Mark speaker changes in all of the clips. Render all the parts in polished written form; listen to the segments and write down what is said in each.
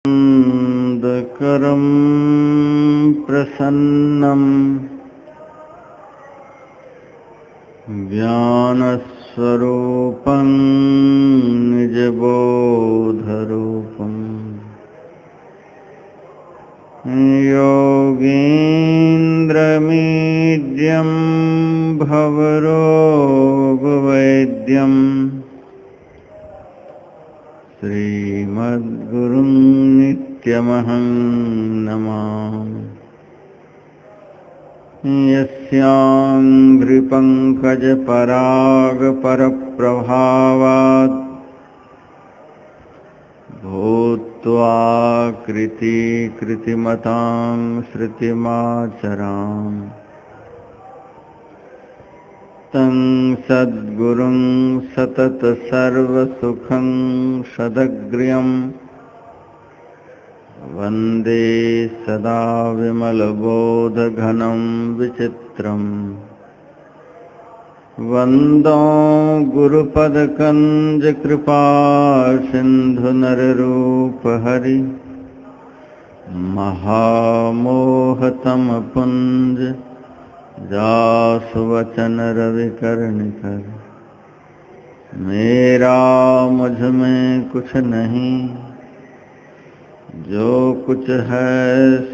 Speaker 1: आनन्दकरं प्रसन्नं ज्ञानस्वरूपं निजबोधरूपम् योगीन्द्रमीड्यं भवरोगवैद्यम् श्रीमद्गुरुं नित्यमहं नमामि। यस्याङ्घ्रिपङ्कजपरागपरप्रभावात् भूत्वा कृतिमतां श्रुतिमाचराम् तं सद्गुरुं सततसर्वसुखं सदग्र्यं वन्दे सदा विमलबोधघनं विचित्रम् वन्दो गुरुपदकञ्जकृपासिन्धुनररूपहरि महामोहतमपुञ्ज जासुवचन रविकर्णिकर। मेरा मुझ में कुछ नहीं, जो कुछ है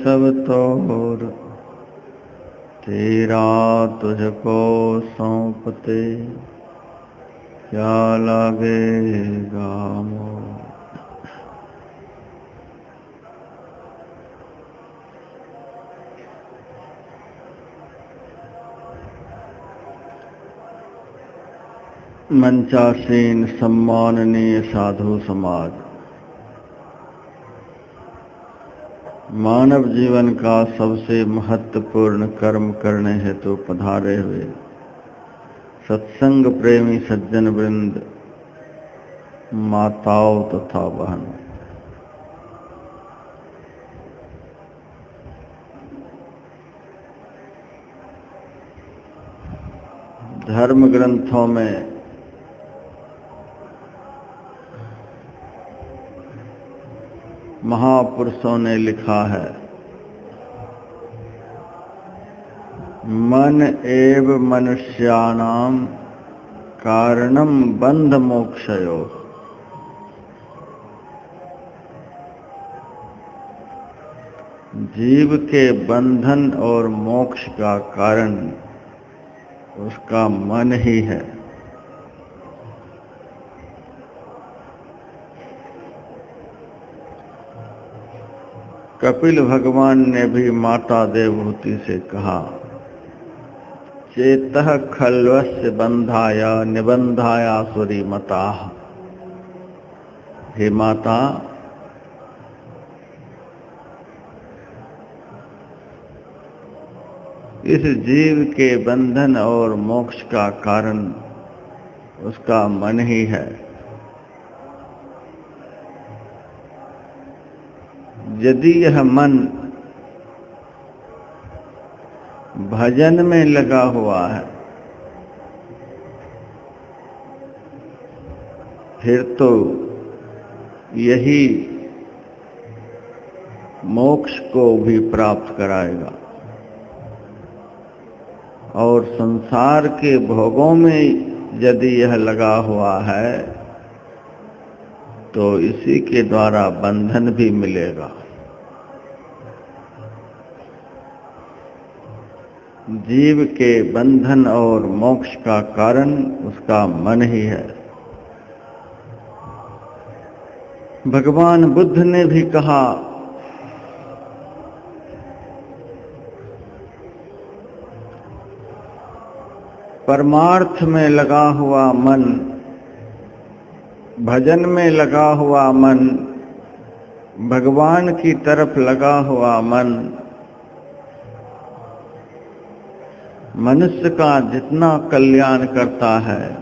Speaker 1: सब तोर, तेरा तुझको सौंपते क्या लगेगा मोर। मंचासीन सम्माननीय साधु समाज, मानव जीवन का सबसे महत्वपूर्ण कर्म करने हेतु पधारे हुए सत्संग प्रेमी सज्जन वृंद, माताओं तथा बहनों, धर्म ग्रंथों में महापुरुषों ने लिखा है, मन एव मनुष्याणां कारणं बंध मोक्षयोः। जीव के बंधन और मोक्ष का कारण उसका मन ही है। कपिल भगवान ने भी माता देवहूति से कहा, चेतः खल्वस्य बंधाय निबंधाय आसुरी मताः। हे माता, इस जीव के बंधन और मोक्ष का कारण उसका मन ही है। यदि यह मन भजन में लगा हुआ है, फिर तो यही मोक्ष को भी प्राप्त कराएगा और संसार के भोगों में यदि यह लगा हुआ है तो इसी के द्वारा बंधन भी मिलेगा। जीव के बंधन और मोक्ष का कारण उसका मन ही है। भगवान बुद्ध ने भी कहा, परमार्थ में लगा हुआ मन, भजन में लगा हुआ मन, भगवान की तरफ लगा हुआ मन, मनुष्य का जितना कल्याण करता है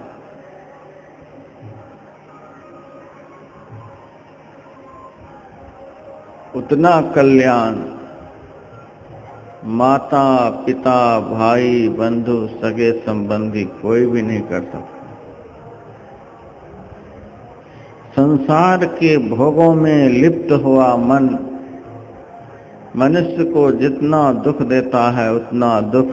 Speaker 1: उतना कल्याण माता पिता भाई बंधु सगे संबंधी कोई भी नहीं कर सकता। संसार के भोगों में लिप्त हुआ मन मनुष्य को जितना दुख देता है उतना दुख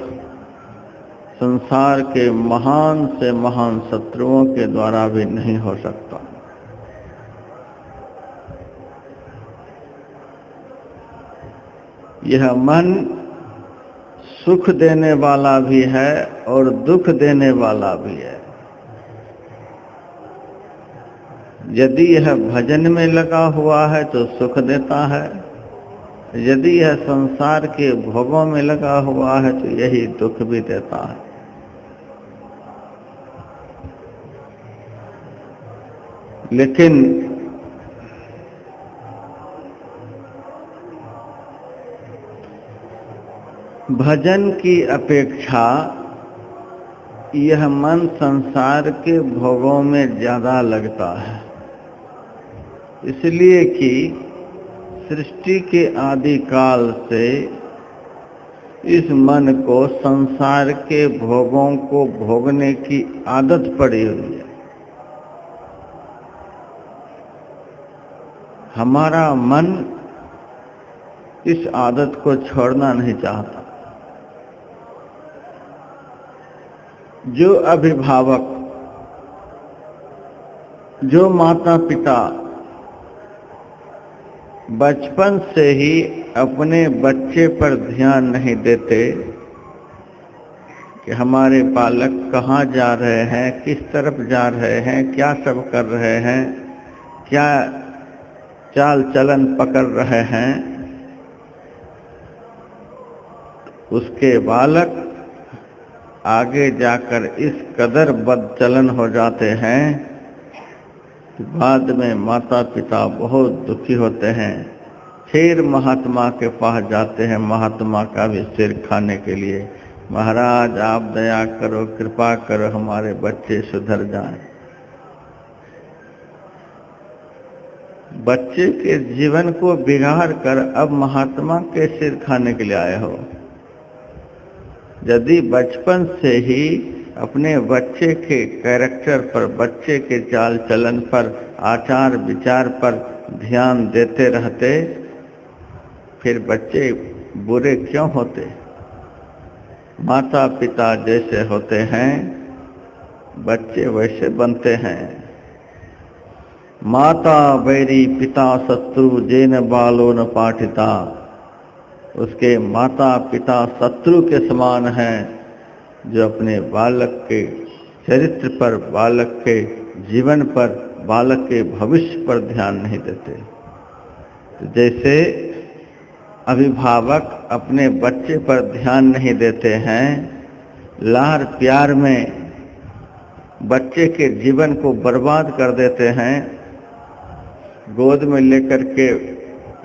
Speaker 1: संसार के महान से महान शत्रुओं के द्वारा भी नहीं हो सकता। यह मन सुख देने वाला भी है और दुख देने वाला भी है। यदि यह भजन में लगा हुआ है तो सुख देता है, यदि यह संसार के भोगों में लगा हुआ है तो यही दुख भी देता है। लेकिन भजन की अपेक्षा यह मन संसार के भोगों में ज्यादा लगता है, इसलिए कि सृष्टि के आदि काल से इस मन को संसार के भोगों को भोगने की आदत पड़ी हुई है। हमारा मन इस आदत को छोड़ना नहीं चाहता। जो अभिभावक, जो माता पिता बचपन से ही अपने बच्चे पर ध्यान नहीं देते कि हमारे बालक कहाँ जा रहे हैं, किस तरफ जा रहे हैं, क्या सब कर रहे हैं, क्या चाल चलन पकड़ रहे हैं, उसके बालक आगे जाकर इस कदर बदचलन हो जाते हैं कि बाद में माता पिता बहुत दुखी होते हैं। फिर महात्मा के पास जाते हैं, महात्मा का भी सिर खाने के लिए, महाराज आप दया करो, कृपा करो, हमारे बच्चे सुधर जाएं। बच्चे के जीवन को बिगाड़ कर अब महात्मा के सिर खाने के लिए आए हो। यदि बचपन से ही अपने बच्चे के कैरेक्टर पर, बच्चे के चाल चलन पर, आचार विचार पर ध्यान देते रहते, फिर बच्चे बुरे क्यों होते? माता पिता जैसे होते हैं बच्चे वैसे बनते हैं। माता वैरी पिता शत्रु जेन बालो न पाठिता। उसके माता पिता शत्रु के समान हैं जो अपने बालक के चरित्र पर, बालक के जीवन पर, बालक के भविष्य पर ध्यान नहीं देते। तो जैसे अभिभावक अपने बच्चे पर ध्यान नहीं देते हैं, लाड़ प्यार में बच्चे के जीवन को बर्बाद कर देते हैं, गोद में लेकर के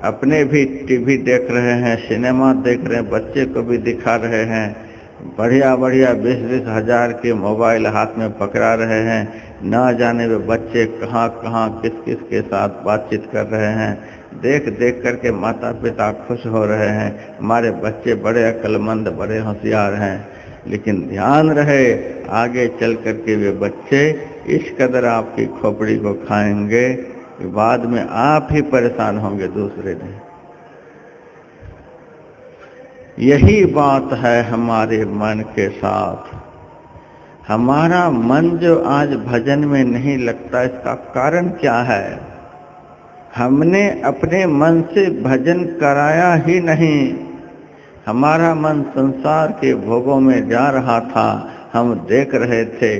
Speaker 1: अपने भी टीवी देख रहे हैं, सिनेमा देख रहे हैं, बच्चे को भी दिखा रहे हैं, बढ़िया बढ़िया 20-20 हजार के मोबाइल हाथ में पकड़ा रहे हैं, ना जाने वे बच्चे कहाँ कहाँ किस किस के साथ बातचीत कर रहे हैं। देख देख करके माता पिता खुश हो रहे हैं, हमारे बच्चे बड़े अक्लमंद, बड़े होशियार हैं। लेकिन ध्यान रहे आगे चल करके वे बच्चे इस कदर आपकी खोपड़ी को खाएंगे कि बाद में आप ही परेशान होंगे, दूसरे नहीं। यही बात है हमारे मन के साथ। हमारा मन जो आज भजन में नहीं लगता, इसका कारण क्या है? हमने अपने मन से भजन कराया ही नहीं। हमारा मन संसार के भोगों में जा रहा था, हम देख रहे थे।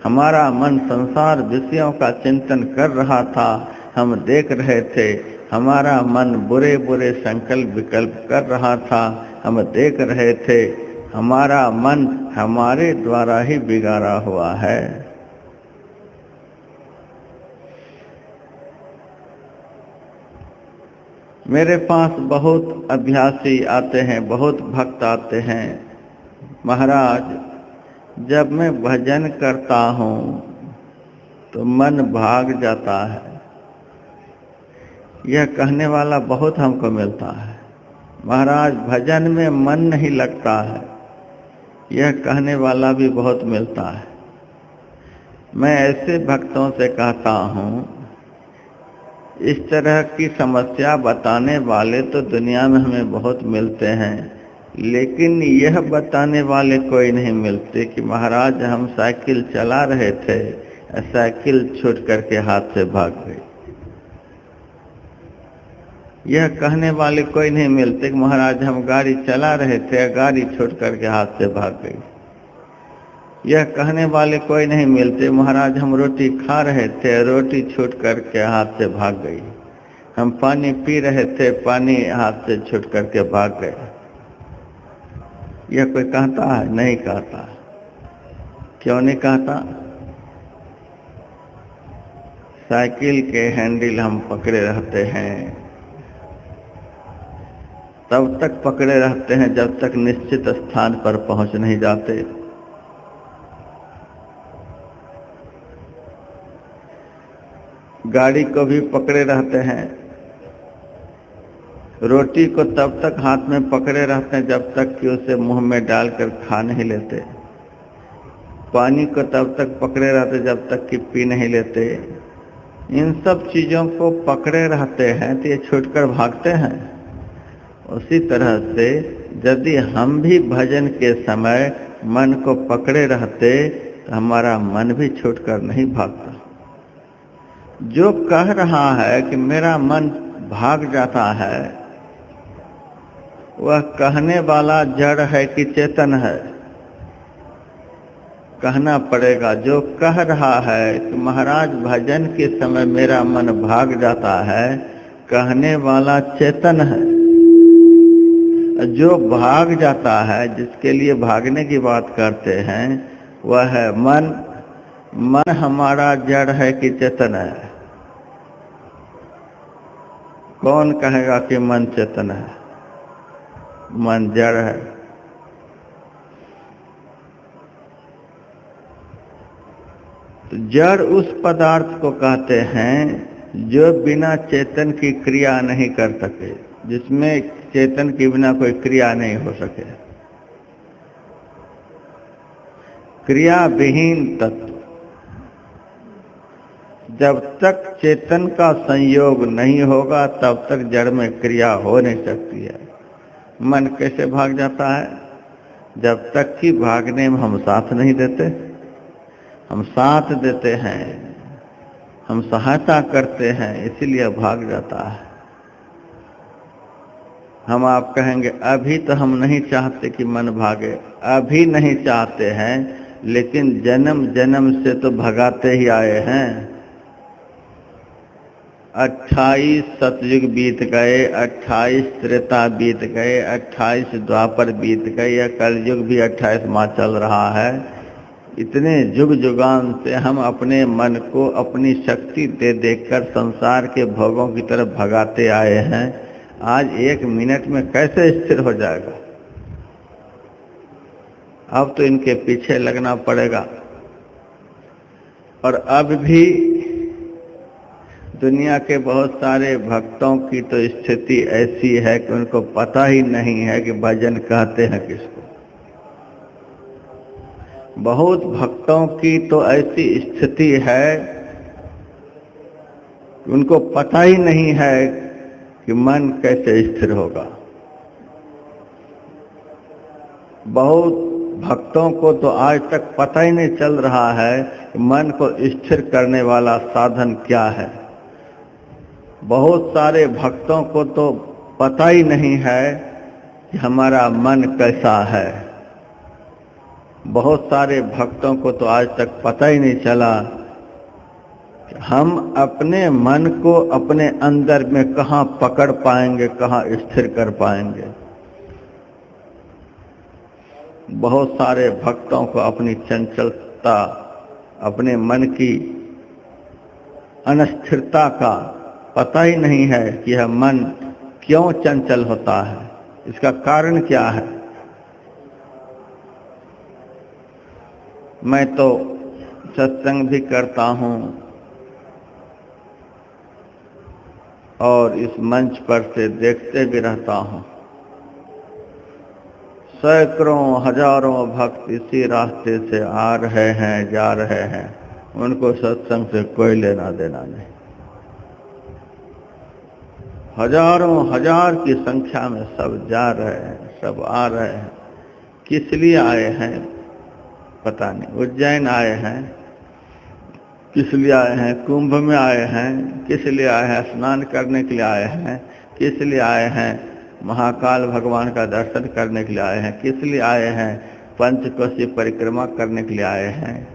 Speaker 1: हमारा मन संसार विषयों का चिंतन कर रहा था, हम देख रहे थे। हमारा मन बुरे बुरे संकल्प विकल्प कर रहा था, हम देख रहे थे। हमारा मन हमारे द्वारा ही बिगाड़ा हुआ है। मेरे पास बहुत अभ्यासी आते हैं, बहुत भक्त आते हैं। महाराज, जब मैं भजन करता हूँ तो मन भाग जाता है। यह कहने वाला बहुत हमको मिलता है। महाराज, भजन में मन नहीं लगता है, यह कहने वाला भी बहुत मिलता है। मैं ऐसे भक्तों से कहता हूँ इस तरह की समस्या बताने वाले तो दुनिया में हमें बहुत मिलते हैं, लेकिन यह बताने वाले कोई नहीं मिलते कि महाराज हम साइकिल चला रहे थे, साइकिल छूट करके हाथ से भाग गई। यह कहने वाले कोई नहीं मिलते कि महाराज हम गाड़ी चला रहे थे, गाड़ी छूट करके हाथ से भाग गई। यह कहने वाले कोई नहीं मिलते महाराज हम रोटी खा रहे थे, रोटी छूट करके हाथ से भाग गई। हम पानी पी रहे थे, पानी हाथ से छूट करके भाग गए। यह कोई कहता है? नहीं कहता। क्यों नहीं कहता? साइकिल के हैंडल हम पकड़े रहते हैं, तब तक पकड़े रहते हैं जब तक निश्चित स्थान पर पहुंच नहीं जाते। गाड़ी को भी पकड़े रहते हैं, रोटी को तब तक हाथ में पकड़े रहते हैं जब तक कि उसे मुंह में डालकर खा नहीं लेते। पानी को तब तक पकड़े रहते जब तक कि पी नहीं लेते। इन सब चीजों को पकड़े रहते हैं तो ये छूटकर भागते हैं। उसी तरह से यदि हम भी भजन के समय मन को पकड़े रहते तो हमारा मन भी छूटकर नहीं भागता। जो कह रहा है कि मेरा मन भाग जाता है, वह कहने वाला जड़ है कि चेतन है? कहना पड़ेगा। जो कह रहा है कि महाराज भजन के समय मेरा मन भाग जाता है, कहने वाला चेतन है। जो भाग जाता है, जिसके लिए भागने की बात करते हैं, वह है मन। मन हमारा जड़ है कि चेतन है? कौन कहेगा कि मन चेतन है? मन जड़ है। तो जड़ उस पदार्थ को कहते हैं जो बिना चेतन की क्रिया नहीं कर सके, जिसमें चेतन के बिना कोई क्रिया नहीं हो सके। क्रिया विहीन तत्व। जब तक चेतन का संयोग नहीं होगा तब तक जड़ में क्रिया हो नहीं सकती है। मन कैसे भाग जाता है? जब तक कि भागने में हम साथ नहीं देते। हम साथ देते हैं, हम सहायता करते हैं, इसीलिए भाग जाता है। हम आप कहेंगे अभी तो हम नहीं चाहते कि मन भागे। अभी नहीं चाहते हैं, लेकिन जन्म जन्म से तो भगाते ही आए हैं। 28 सतयुग बीत गए, 28 त्रेता बीत गए, 28 द्वापर बीत गए, यह कलयुग भी 28वां चल रहा है। इतने युग युगान से हम अपने मन को अपनी शक्ति दे देकर संसार के भोगों की तरफ भगाते आए हैं। आज 1 मिनट में कैसे स्थिर हो जाएगा? अब तो इनके पीछे लगना पड़ेगा। और अब भी दुनिया के बहुत सारे भक्तों की तो स्थिति ऐसी है कि उनको पता ही नहीं है कि भजन कहते हैं किसको। बहुत भक्तों की तो ऐसी स्थिति है कि उनको पता ही नहीं है कि मन कैसे स्थिर होगा। बहुत भक्तों को तो आज तक पता ही नहीं चल रहा है कि मन को स्थिर करने वाला साधन क्या है। बहुत सारे भक्तों को तो पता ही नहीं है कि हमारा मन कैसा है। बहुत सारे भक्तों को तो आज तक पता ही नहीं चला कि हम अपने मन को अपने अंदर में कहाँ पकड़ पाएंगे, कहाँ स्थिर कर पाएंगे। बहुत सारे भक्तों को अपनी चंचलता, अपने मन की अनिश्चितता का पता ही नहीं है कि यह मन क्यों चंचल होता है, इसका कारण क्या है। मैं तो सत्संग भी करता हूँ और इस मंच पर से देखते भी रहता हूँ। सैकड़ों हजारों भक्त इसी रास्ते से आ रहे हैं, जा रहे हैं। उनको सत्संग से कोई लेना देना नहीं। हजारों हजार की संख्या में सब जा रहे हैं, सब आ रहे हैं। किस लिए आए हैं पता नहीं। उज्जैन आए हैं, किस लिए आए हैं? कुंभ में आए हैं, किस लिए आए हैं? स्नान करने के लिए आए हैं, किस लिए आए हैं? महाकाल भगवान का दर्शन करने के लिए आए हैं, किस लिए आए हैं? पंचकोशी परिक्रमा करने के लिए आए हैं।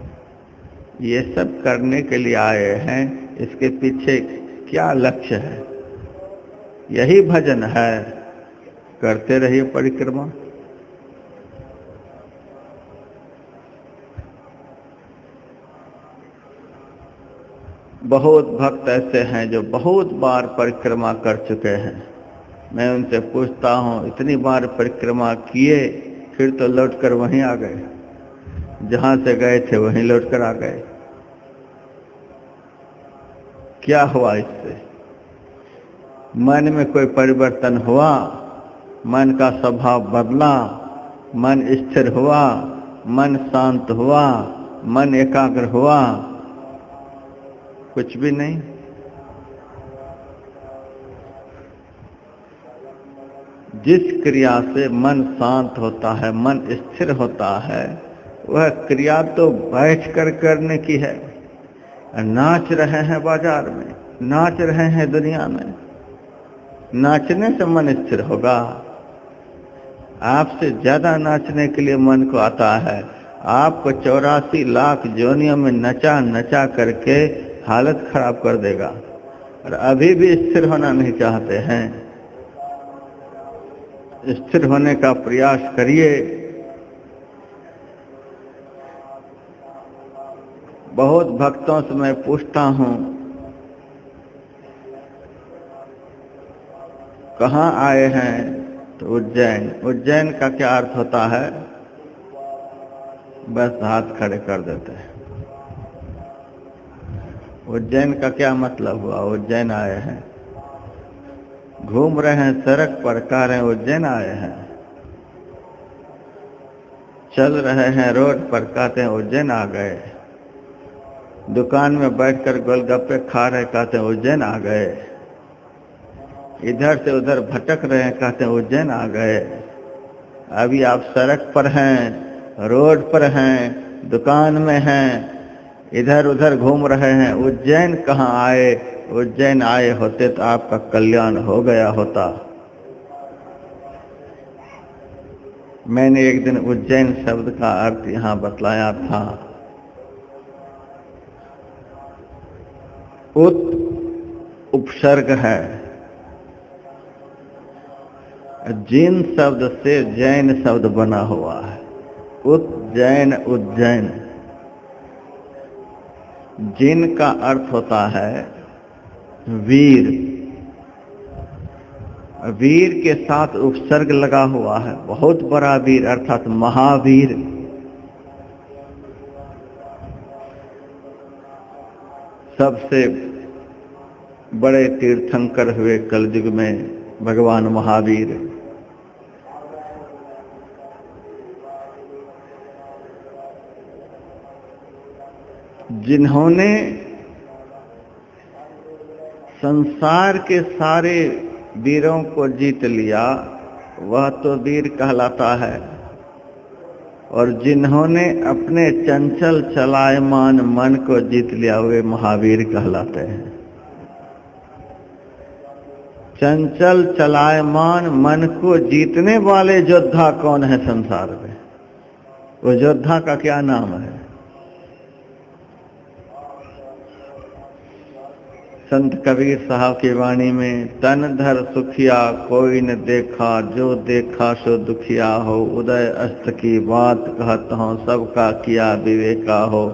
Speaker 1: ये सब करने के लिए आए हैं। इसके पीछे क्या लक्ष्य है? यही भजन है, करते रहिए परिक्रमा। बहुत भक्त ऐसे हैं जो बहुत बार परिक्रमा कर चुके हैं। मैं उनसे पूछता हूँ, इतनी बार परिक्रमा किए फिर तो लौटकर वहीं आ गए, जहाँ से गए थे वहीं लौटकर आ गए। क्या हुआ इससे? मन में कोई परिवर्तन हुआ? मन का स्वभाव बदला? मन स्थिर हुआ? मन शांत हुआ? मन एकाग्र हुआ? कुछ भी नहीं। जिस क्रिया से मन शांत होता है, मन स्थिर होता है, वह क्रिया तो बैठ कर करने की है। नाच रहे हैं बाजार में, नाच रहे हैं दुनिया में, नाचने से मन स्थिर होगा? आपसे ज्यादा नाचने के लिए मन को आता है। आपको 84 लाख जोनियों में नचा नचा करके हालत खराब कर देगा, और अभी भी स्थिर होना नहीं चाहते हैं। स्थिर होने का प्रयास करिए। बहुत भक्तों से मैं पूछता हूँ, कहाँ आए हैं? तो उज्जैन। उज्जैन का क्या अर्थ होता है? बस हाथ खड़े कर देते हैं। उज्जैन का क्या मतलब हुआ? उज्जैन आए हैं। घूम रहे हैं सड़क पर, कह रहे हैं उज्जैन आए हैं। चल रहे हैं रोड पर, कहते हैं उज्जैन आ गए। दुकान में बैठकर गोलगप्पे खा रहे, कहते हैं उज्जैन आ गए। इधर से उधर भटक रहे हैं, कहते हैं उज्जैन आ गए। अभी आप सड़क पर हैं, रोड पर हैं, दुकान में हैं, इधर उधर घूम रहे हैं। उज्जैन कहाँ आए? उज्जैन आए होते तो आपका कल्याण हो गया होता। मैंने एक दिन उज्जैन शब्द का अर्थ यहाँ बतलाया था। उत उपसर्ग है। जिन शब्द से जैन शब्द बना हुआ है। उज्जैन, उज्जैन। जिन का अर्थ होता है वीर। वीर के साथ उपसर्ग लगा हुआ है। बहुत बड़ा वीर अर्थात महावीर। सबसे बड़े तीर्थंकर हुए कलयुग में भगवान महावीर। जिन्होंने संसार के सारे वीरों को जीत लिया, वह तो वीर कहलाता है। और जिन्होंने अपने चंचल चलायमान मन को जीत लिया, वे महावीर कहलाते हैं। चंचल चलायमान मन को जीतने वाले योद्धा कौन है संसार में? वो योद्धा का क्या नाम है? संत कबीर साहब की वाणी में, तन धर सुखिया कोई न देखा, जो देखा सो दुखिया हो। उदय अस्त की बात कहत हूँ, सबका किया विवेका हो।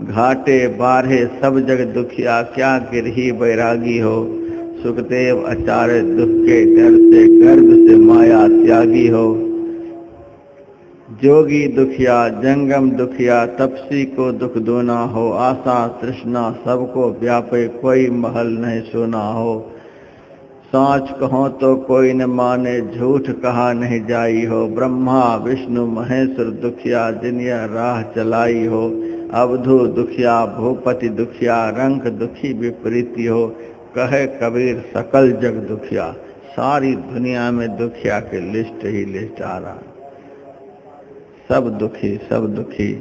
Speaker 1: घाटे बाढ़े सब जग दुखिया, क्या गिरही बैरागी हो। सुखदेव आचार्य दुख के डर से, गर्भ से माया त्यागी हो। जोगी दुखिया जंगम दुखिया, तपसी को दुख दोना हो। आशा तृष्णा सबको व्यापे, कोई महल नहीं सोना हो। साँच कहो तो कोई न माने, झूठ कहा नहीं जाई हो। ब्रह्मा विष्णु महेश्वर दुखिया, जिन यह राह चलाई हो। अवधू दुखिया भूपति दुखिया, रंग दुखी विपरीति हो। कहे कबीर सकल जग दुखिया। सारी दुनिया में दुखिया के लिस्ट ही लिस्ट आ रहा, सब दुखी सब दुखी।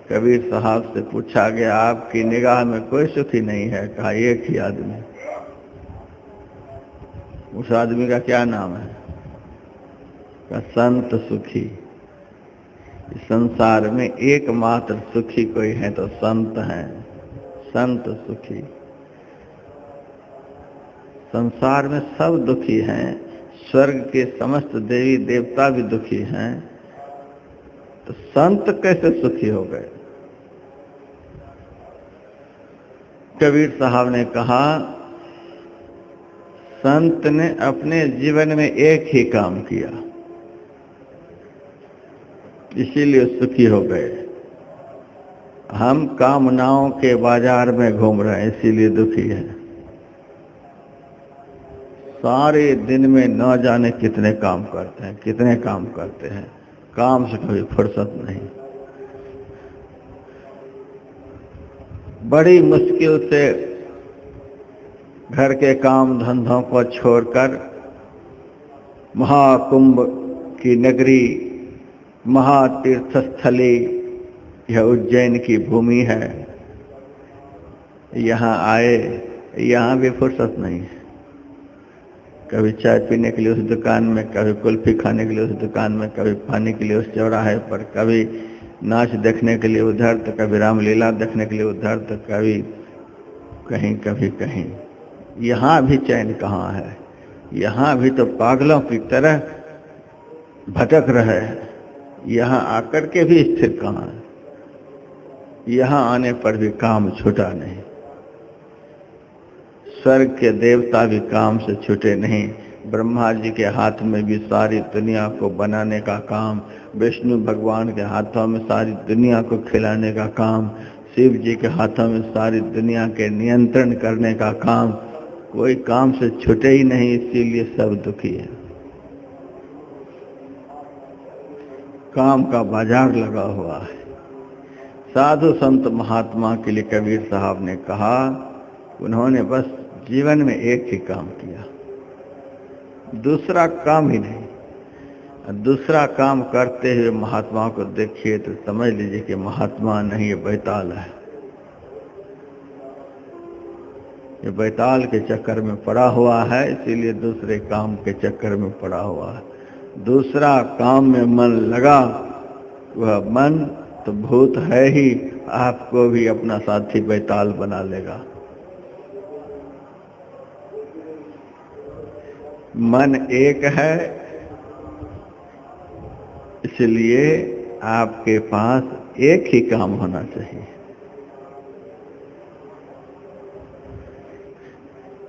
Speaker 1: कबीर साहब से पूछा गया आपकी निगाह में कोई सुखी नहीं है? कहा एक ही आदमी। उस आदमी का क्या नाम है? कहा संत सुखी। इस संसार में एकमात्र सुखी कोई है तो संत हैं, संत सुखी। संसार में सब दुखी हैं, स्वर्ग के समस्त देवी देवता भी दुखी हैं, तो संत कैसे सुखी हो गए? कबीर साहब ने कहा संत ने अपने जीवन में एक ही काम किया, इसीलिए सुखी हो गए। हम कामनाओं के बाजार में घूम रहे हैं, इसीलिए दुखी हैं। सारे दिन में न जाने कितने काम करते हैं, कितने काम करते हैं, काम से कभी फुर्सत नहीं। बड़ी मुश्किल से घर के काम धंधों को छोड़कर महाकुंभ की नगरी, महातीर्थस्थली, यह उज्जैन की भूमि है, यहाँ आए। यहाँ भी फुर्सत नहीं है। कभी चाय पीने के लिए उस दुकान में, कभी कुल्फी खाने के लिए उस दुकान में, कभी पानी के लिए उस चौराहे पर, कभी नाच देखने के लिए उधर, तो कभी रामलीला देखने के लिए उधर, तो कभी कहीं कभी कहीं। यहाँ भी चैन कहाँ है? यहाँ भी तो पागलों की तरह भटक रहे हैं। यहाँ आकर के भी स्थिर कहाँ है? यहाँ आने पर भी काम छूटा नहीं। स्वर्ग के देवता भी काम से छूटे नहीं। ब्रह्मा जी के हाथ में भी सारी दुनिया को बनाने का काम, विष्णु भगवान के हाथों में सारी दुनिया को खिलाने का काम, शिव जी के हाथों में सारी दुनिया के नियंत्रण करने का काम, कोई काम से छूटे ही नहीं, इसीलिए सब दुखी है। काम का बाजार लगा हुआ है। साधु संत महात्मा के लिए कबीर साहब ने कहा, उन्होंने बस जीवन में एक ही काम किया, दूसरा काम ही नहीं। दूसरा काम करते हुए महात्मा को देखिए तो समझ लीजिए कि महात्मा नहीं, ये बैताल है। ये बैताल के चक्कर में पड़ा हुआ है, इसीलिए दूसरे काम के चक्कर में पड़ा हुआ है। दूसरा काम में मन लगा, वह मन तो भूत है ही, आपको भी अपना साथी बैताल बना लेगा। मन एक है, इसलिए आपके पास एक ही काम होना चाहिए।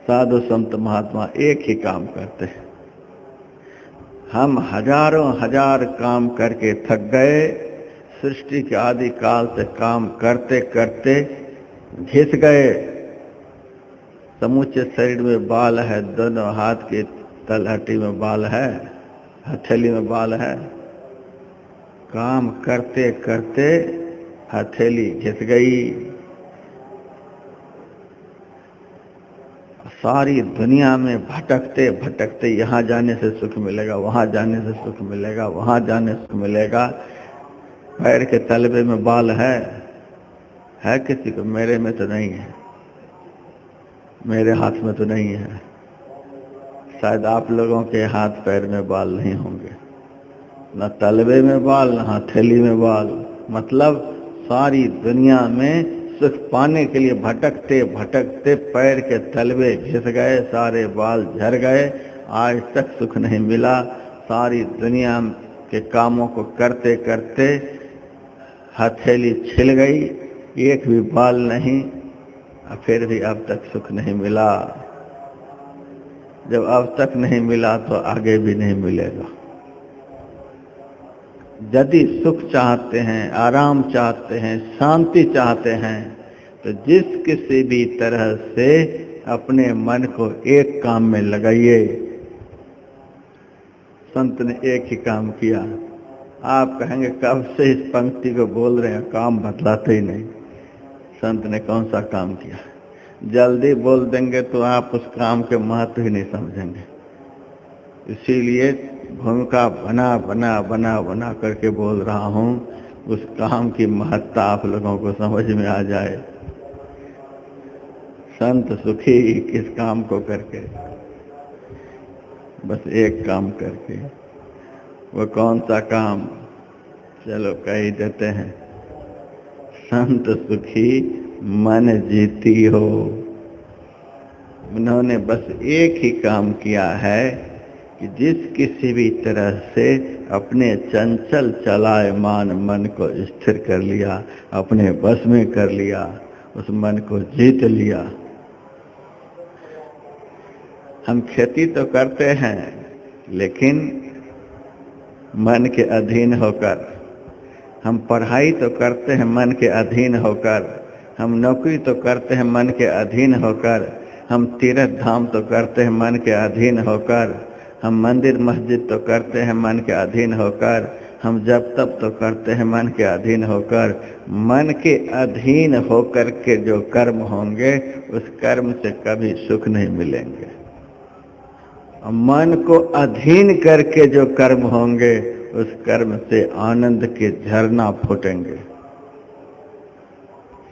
Speaker 1: साधु संत महात्मा एक ही काम करते हैं। हम हजारों हजार काम करके थक गए। सृष्टि के आदि काल से काम करते करते घिस गए। समूचे शरीर में बाल है, दोनों हाथ की तलहटी में बाल है, हथेली में बाल है। काम करते करते हथेली घिस गई। सारी दुनिया में भटकते भटकते, यहाँ जाने से सुख मिलेगा, वहाँ जाने से सुख मिलेगा, वहाँ जाने से सुख मिलेगा। पैर के तलबे में बाल है किसी को? मेरे में तो नहीं है, मेरे हाथ में तो नहीं है। शायद आप लोगों के हाथ पैर में बाल नहीं होंगे, न तलबे में बाल, न हथेली में बाल। मतलब सारी दुनिया में सुख पाने के लिए भटकते भटकते पैर के तलबे घिस गए, सारे बाल झड़ गए, आज तक सुख नहीं मिला। सारी दुनिया के कामों को करते करते हथेली छिल गई, एक भी बाल नहीं, फिर भी अब तक सुख नहीं मिला। जब अब तक नहीं मिला तो आगे भी नहीं मिलेगा। यदि सुख चाहते हैं, आराम चाहते हैं, शांति चाहते हैं, तो जिस किसी भी तरह से अपने मन को एक काम में लगाइए। संत ने एक ही काम किया। आप कहेंगे कब से इस पंक्ति को बोल रहे हैं, काम बतलाते ही नहीं। संत ने कौन सा काम किया? जल्दी बोल देंगे तो आप उस काम के महत्व ही नहीं समझेंगे। इसीलिए भूमिका बना बना बना बना करके बोल रहा हूँ, उस काम की महत्ता आप लोगों को समझ में आ जाए। संत सुखी किस काम को करके, बस एक काम करके। वो कौन सा काम, चलो कह ही देते हैं, संत सुखी मन जीती हो। उन्होंने बस एक ही काम किया है कि जिस किसी भी तरह से अपने चंचल चलायमान मन को स्थिर कर लिया, अपने बस में कर लिया, उस मन को जीत लिया। हम खेती तो करते हैं लेकिन मन के अधीन होकर, हम पढ़ाई तो करते हैं मन के अधीन होकर, हम नौकरी तो करते हैं मन के अधीन होकर, हम तीर्थ धाम तो करते हैं मन के अधीन होकर, हम मंदिर मस्जिद तो करते हैं मन के अधीन होकर, हम जप तप तो करते हैं मन के अधीन होकर। मन के अधीन होकर के जो कर्म होंगे उस कर्म से कभी सुख नहीं मिलेंगे। मन को अधीन करके जो कर्म होंगे उस कर्म से आनंद के झरना फूटेंगे।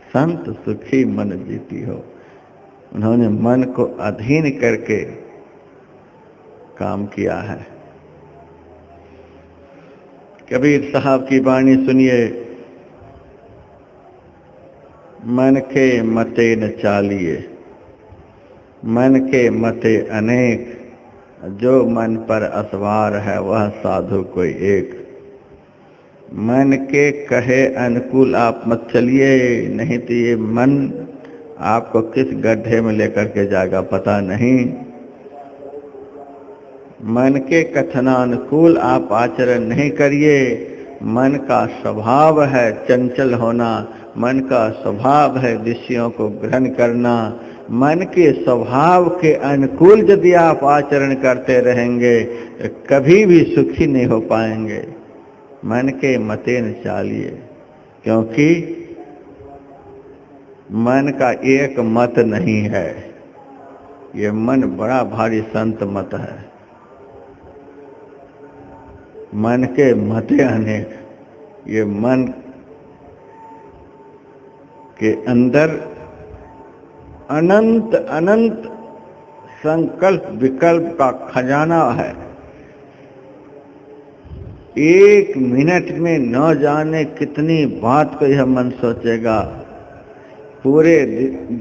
Speaker 1: संत सुखी मन जीती हो। उन्होंने मन को अधीन करके काम किया है। कबीर साहब की वाणी सुनिए, मन के मते न चालिए, मन के मते अनेक, जो मन पर असवार है वह साधु कोई एक। मन के कहे अनुकूल आप मत चलिए, नहीं तो ये मन आपको किस गड्ढे में लेकर के जाएगा पता नहीं। मन के कथनानुकूल आप आचरण नहीं करिए। मन का स्वभाव है चंचल होना, मन का स्वभाव है विषयों को ग्रहण करना। मन के स्वभाव के अनुकूल यदि आप आचरण करते रहेंगे तो कभी भी सुखी नहीं हो पाएंगे। मन के मते न चालिए, क्योंकि मन का एक मत नहीं है। ये मन बड़ा भारी संत मत है। मन के मते अनेक, ये मन के अंदर अनंत अनंत संकल्प विकल्प का खजाना है। एक मिनट में न जाने कितनी बात को यह मन सोचेगा, पूरे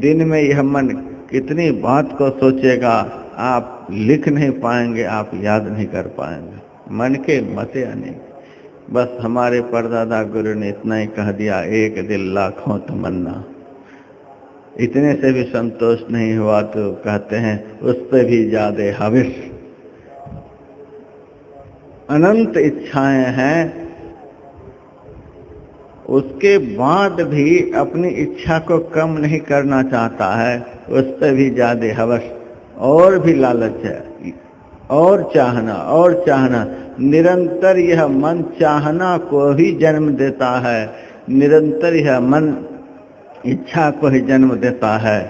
Speaker 1: दिन में यह मन कितनी बात को सोचेगा, आप लिख नहीं पाएंगे, आप याद नहीं कर पाएंगे। मन के मते अनेक। बस हमारे परदादा गुरु ने इतना ही कह दिया, एक दिल लाखों तमन्ना। इतने से भी संतोष नहीं हुआ तो कहते हैं उस पे भी ज्यादा हविष। अनंत इच्छाएं हैं, उसके बाद भी अपनी इच्छा को कम नहीं करना चाहता है, उस पे भी ज्यादा हवस और भी लालच है, और चाहना और चाहना। निरंतर यह मन चाहना को ही जन्म देता है, निरंतर यह मन इच्छा को ही जन्म देता है।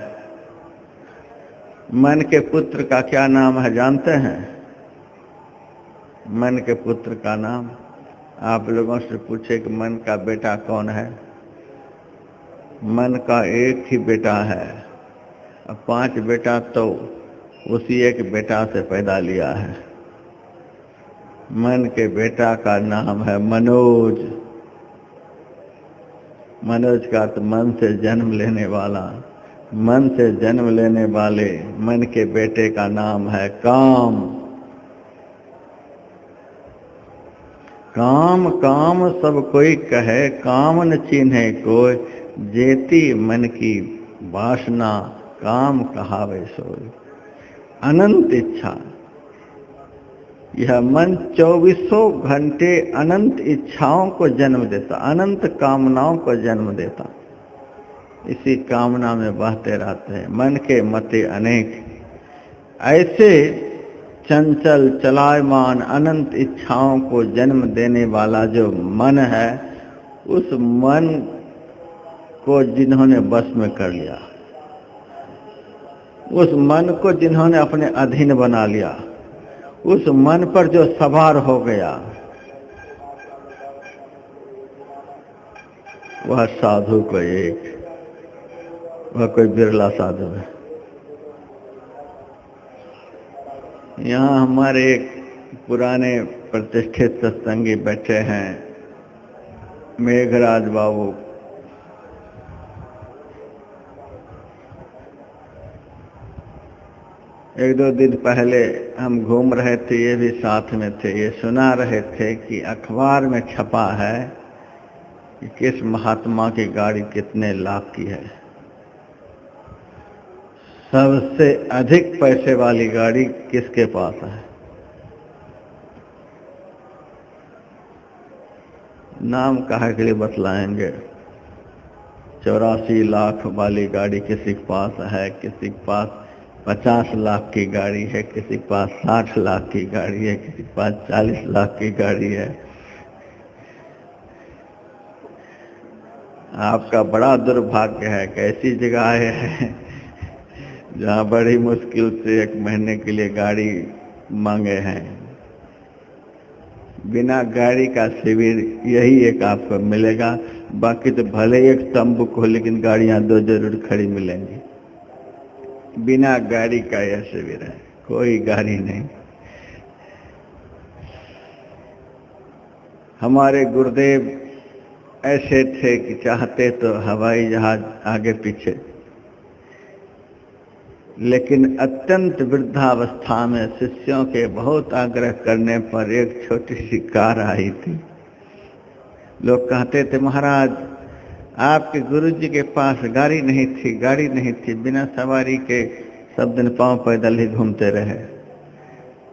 Speaker 1: मन के पुत्र का क्या नाम है जानते हैं? मन के पुत्र का नाम, आप लोगों से पूछे कि मन का बेटा कौन है? मन का एक ही बेटा है, अब 5 बेटा तो उसी एक बेटा से पैदा लिया है। मन के बेटा का नाम है मनोज। मनोज का तो मन से जन्म लेने वाला, मन से जन्म लेने वाले मन के बेटे का नाम है काम। काम काम सब कोई कहे, काम न चिन्हे कोई, जेती मन की वासना काम कहावे सोई। अनंत इच्छा, यह मन 24 घंटे अनंत इच्छाओं को जन्म देता, अनंत कामनाओं को जन्म देता। इसी कामना में बहते रहते हैं। मन के मते अनेक, ऐसे चंचल चलायमान अनंत इच्छाओं को जन्म देने वाला जो मन है, उस मन को जिन्होंने बस में कर लिया, उस मन को जिन्होंने अपने अधीन बना लिया, उस मन पर जो सवार हो गया, वह साधु को एक, वह कोई बिरला साधु है। यहाँ हमारे एक पुराने प्रतिष्ठित सत्संगी बैठे हैं, मेघराज बाबू। एक दो दिन पहले हम घूम रहे थे, ये भी साथ में थे, ये सुना रहे थे कि अखबार में छपा है कि किस महात्मा की गाड़ी कितने लाख की है। सबसे अधिक पैसे वाली गाड़ी किसके पास है? नाम काहे के लिए बतलाएंगे। 84 लाख वाली गाड़ी किसी के पास है, किसी के पास 50 लाख की गाड़ी है, किसी के पास 60 लाख की गाड़ी है, किसी के पास 40 लाख की गाड़ी है। आपका बड़ा दुर्भाग्य है कि ऐसी जगह है जहाँ बड़ी मुश्किल से 1 महीने के लिए गाड़ी मांगे हैं। बिना गाड़ी का शिविर यही एक आपको मिलेगा, बाकी तो भले एक तंबू हो लेकिन गाड़ियां 2 जरूर खड़ी मिलेंगी। बिना गाड़ी का यह शिविर है, कोई गाड़ी नहीं। हमारे गुरुदेव ऐसे थे कि चाहते तो हवाई जहाज आगे पीछे, लेकिन अत्यंत वृद्धावस्था में शिष्यों के बहुत आग्रह करने पर एक छोटी सी कार आई थी। लोग कहते थे, महाराज आपके गुरुजी के पास गाड़ी नहीं थी, गाड़ी नहीं थी, बिना सवारी के सब दिन पांव पैदल ही घूमते रहे।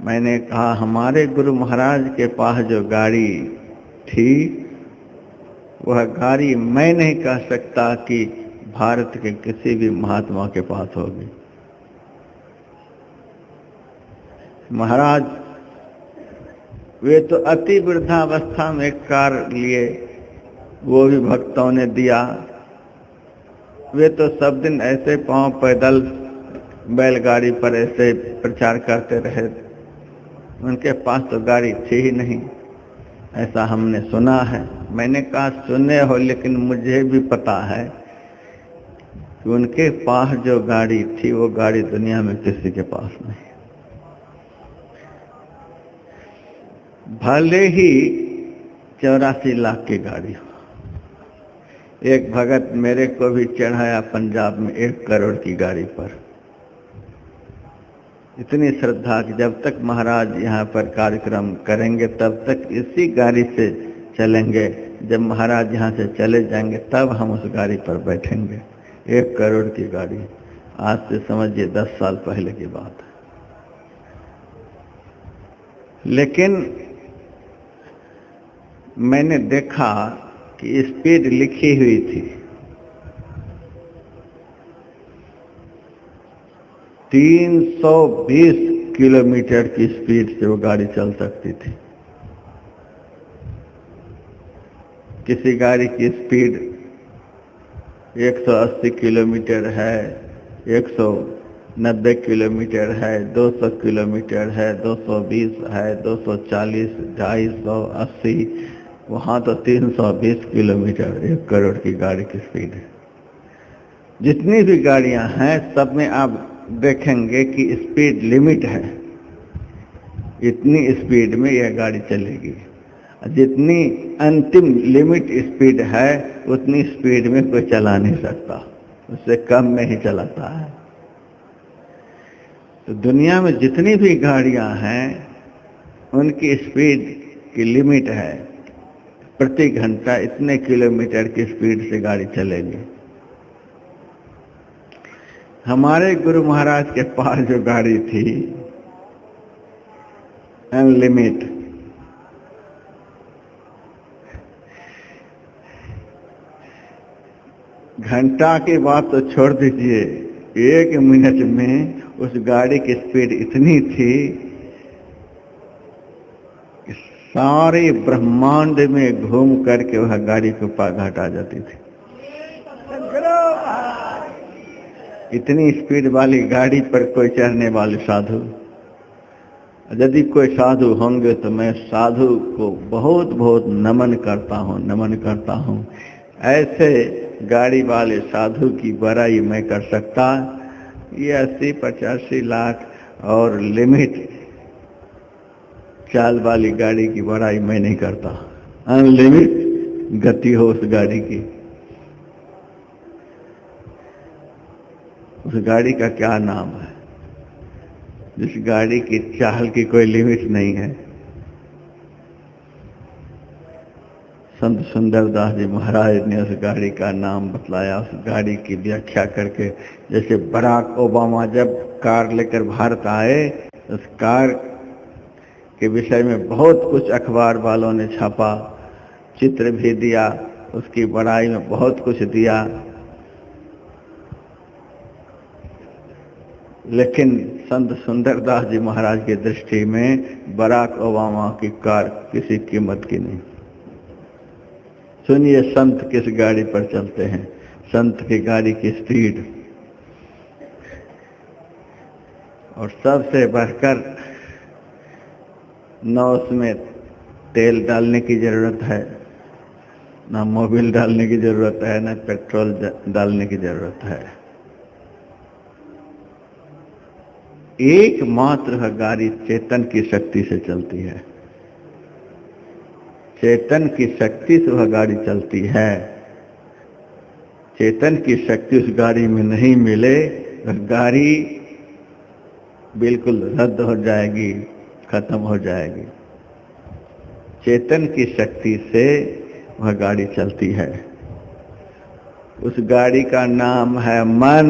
Speaker 1: मैंने कहा, हमारे गुरु महाराज के पास जो गाड़ी थी, वह गाड़ी मैं नहीं कह सकता कि भारत के किसी भी महात्मा के पास होगी। महाराज वे तो अति वृद्धावस्था में एक कार लिए, वो भी भक्तों ने दिया। वे तो सब दिन ऐसे पांव पैदल बैलगाड़ी पर ऐसे प्रचार करते रहे, उनके पास तो गाड़ी थी ही नहीं, ऐसा हमने सुना है। मैंने कहा, सुने हो, लेकिन मुझे भी पता है कि उनके पास जो गाड़ी थी वो गाड़ी दुनिया में किसी के पास नहीं। भले ही 84 लाख की गाड़ी हो। एक भगत मेरे को भी चढ़ाया पंजाब में 1 करोड़ की गाड़ी पर। इतनी श्रद्धा कि जब तक महाराज यहाँ पर कार्यक्रम करेंगे तब तक इसी गाड़ी से चलेंगे, जब महाराज यहाँ से चले जाएंगे तब हम उस गाड़ी पर बैठेंगे। 1 करोड़ की गाड़ी, आज से समझिए 10 साल पहले की बात है। लेकिन मैंने देखा कि स्पीड लिखी हुई थी 320 किलोमीटर की स्पीड से वो गाड़ी चल सकती थी। किसी गाड़ी की स्पीड 180 किलोमीटर है, 190 किलोमीटर है, 200 किलोमीटर है, 220 है, 240, 250, 80, वहाँ तो 320 किलोमीटर 1 करोड़ की गाड़ी की स्पीड है। जितनी भी गाड़ियाँ हैं सब में आप देखेंगे कि स्पीड लिमिट है, इतनी स्पीड में यह गाड़ी चलेगी। जितनी अंतिम लिमिट स्पीड है उतनी स्पीड में कोई चला नहीं सकता, उससे कम में ही चलाता है। तो दुनिया में जितनी भी गाड़ियां हैं उनकी स्पीड की लिमिट है, प्रति घंटा इतने किलोमीटर की स्पीड से गाड़ी चलेगी। हमारे गुरु महाराज के पास जो गाड़ी थी अनलिमिट, घंटा की बात तो छोड़ दीजिए, 1 मिनट में उस गाड़ी की स्पीड इतनी थी कि सारे ब्रह्मांड में घूम करके वह गाड़ी को पार घाट आ जाती थी। इतनी स्पीड वाली गाड़ी पर कोई चढ़ने वाले साधु, यदि कोई साधु होंगे तो मैं साधु को बहुत बहुत नमन करता हूँ। ऐसे गाड़ी वाले साधु की बड़ाई मैं कर सकता? ये 80-85 लाख और लिमिट चाल वाली गाड़ी की बड़ाई मैं नहीं करता। अनलिमिट गति हो उस गाड़ी की। उस गाड़ी का क्या नाम है जिस गाड़ी की चाल की कोई लिमिट नहीं है? संत सुंदरदास जी महाराज ने उस गाड़ी का नाम बतलाया, उस गाड़ी की व्याख्या करके। जैसे बराक ओबामा जब कार लेकर भारत आए, उस कार के विषय में बहुत कुछ अखबार वालों ने छापा, चित्र भी दिया, उसकी बड़ाई में बहुत कुछ दिया। लेकिन संत सुंदरदास जी महाराज की दृष्टि में बराक ओबामा की कार किसी कीमत की नहीं। सुनिए संत किस गाड़ी पर चलते हैं, संत की गाड़ी की स्पीड। और सबसे बढ़कर न उसमें तेल डालने की जरूरत है, ना मोबिल डालने की जरूरत है, ना पेट्रोल डालने की जरूरत है। एकमात्र वह गाड़ी चेतन की शक्ति से चलती है। चेतन की शक्ति से वह गाड़ी चलती है। चेतन की शक्ति उस गाड़ी में नहीं मिले, वह गाड़ी बिल्कुल रद्द हो जाएगी, खत्म हो जाएगी। चेतन की शक्ति से वह गाड़ी चलती है। उस गाड़ी का नाम है मन।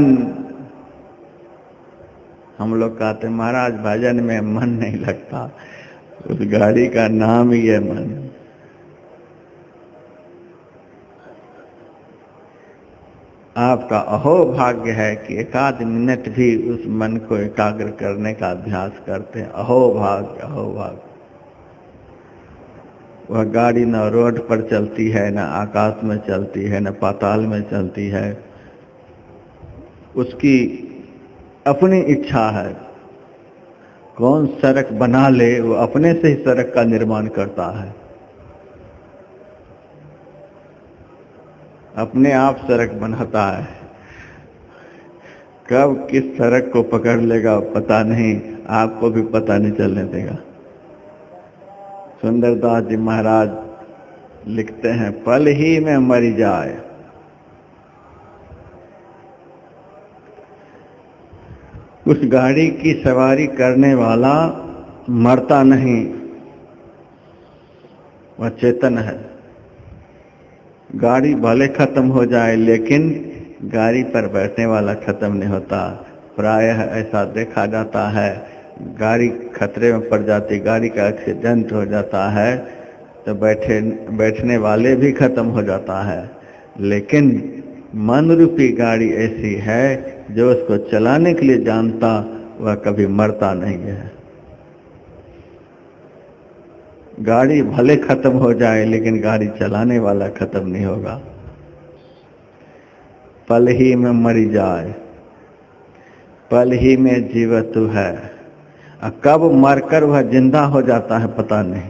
Speaker 1: हम लोग कहते हैं महाराज भजन में मन नहीं लगता, उस गाड़ी का नाम ही है मन। आपका अहोभाग्य है कि एकाध मिनट भी उस मन को एकाग्र करने का अभ्यास करते हैं। अहोभाग्य, अहोभाग्य। वह गाड़ी न रोड पर चलती है, न आकाश में चलती है, न पाताल में चलती है। उसकी अपनी इच्छा है। कौन सड़क बना ले, वो अपने से ही सड़क का निर्माण करता है। अपने आप सड़क बनाता है। कब किस सड़क को पकड़ लेगा पता नहीं, आपको भी पता नहीं चलने देगा। सुंदरदास जी महाराज लिखते हैं, पल ही में मर जाए। उस गाड़ी की सवारी करने वाला मरता नहीं, वह चेतन है। गाड़ी भले खत्म हो जाए, लेकिन गाड़ी पर बैठने वाला खत्म नहीं होता। प्रायः ऐसा देखा जाता है, गाड़ी खतरे में पड़ जाती, गाड़ी का एक्सीडेंट हो जाता है तो बैठने वाले भी खत्म हो जाता है। लेकिन मन रूपी गाड़ी ऐसी है, जो उसको चलाने के लिए जानता, वह कभी मरता नहीं है। गाड़ी भले खत्म हो जाए, लेकिन गाड़ी चलाने वाला खत्म नहीं होगा। पल ही में मर जाए, पल ही में जीवित है। कब मरकर वह जिंदा हो जाता है पता नहीं।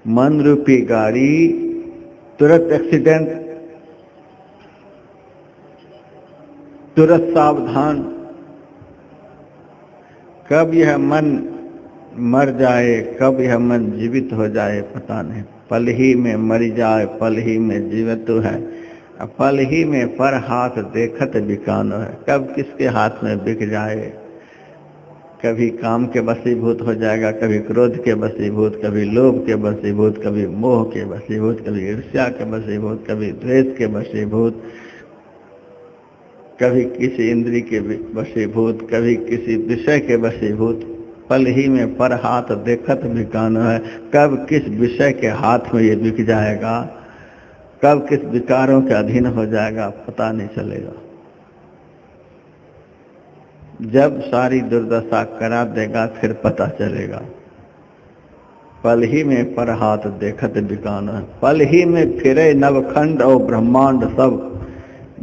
Speaker 1: मन रूपी गाड़ी तुरंत एक्सीडेंट, तुरंत सावधान। कब यह मन मर जाए, कब यह मन जीवित हो जाए पता नहीं। पल ही में मर जाए, पल ही में जीवित है। पल ही में पर हाथ देखत बिकानो है। कब किसके हाथ में बिक जाए। कभी काम के वशीभूत हो जाएगा, कभी क्रोध के वशीभूत, कभी लोभ के वशीभूत, कभी मोह के वशीभूत, कभी ईर्ष्या के वशीभूत, कभी द्वेष के वशीभूत, कभी किसी इंद्रिय के वशीभूत, कभी किसी विषय के वशीभूत। पल ही में पर हाथ देखत बिकानो है। कब किस विषय के हाथ में ये बिक जाएगा, कब किस विकारों के अधीन हो जाएगा पता नहीं चलेगा। जब सारी दुर्दशा करा देगा फिर पता चलेगा। पल ही में पर हाथ देखत बिकानो है। पल ही में फिरे नवखंड और ब्रह्मांड सब।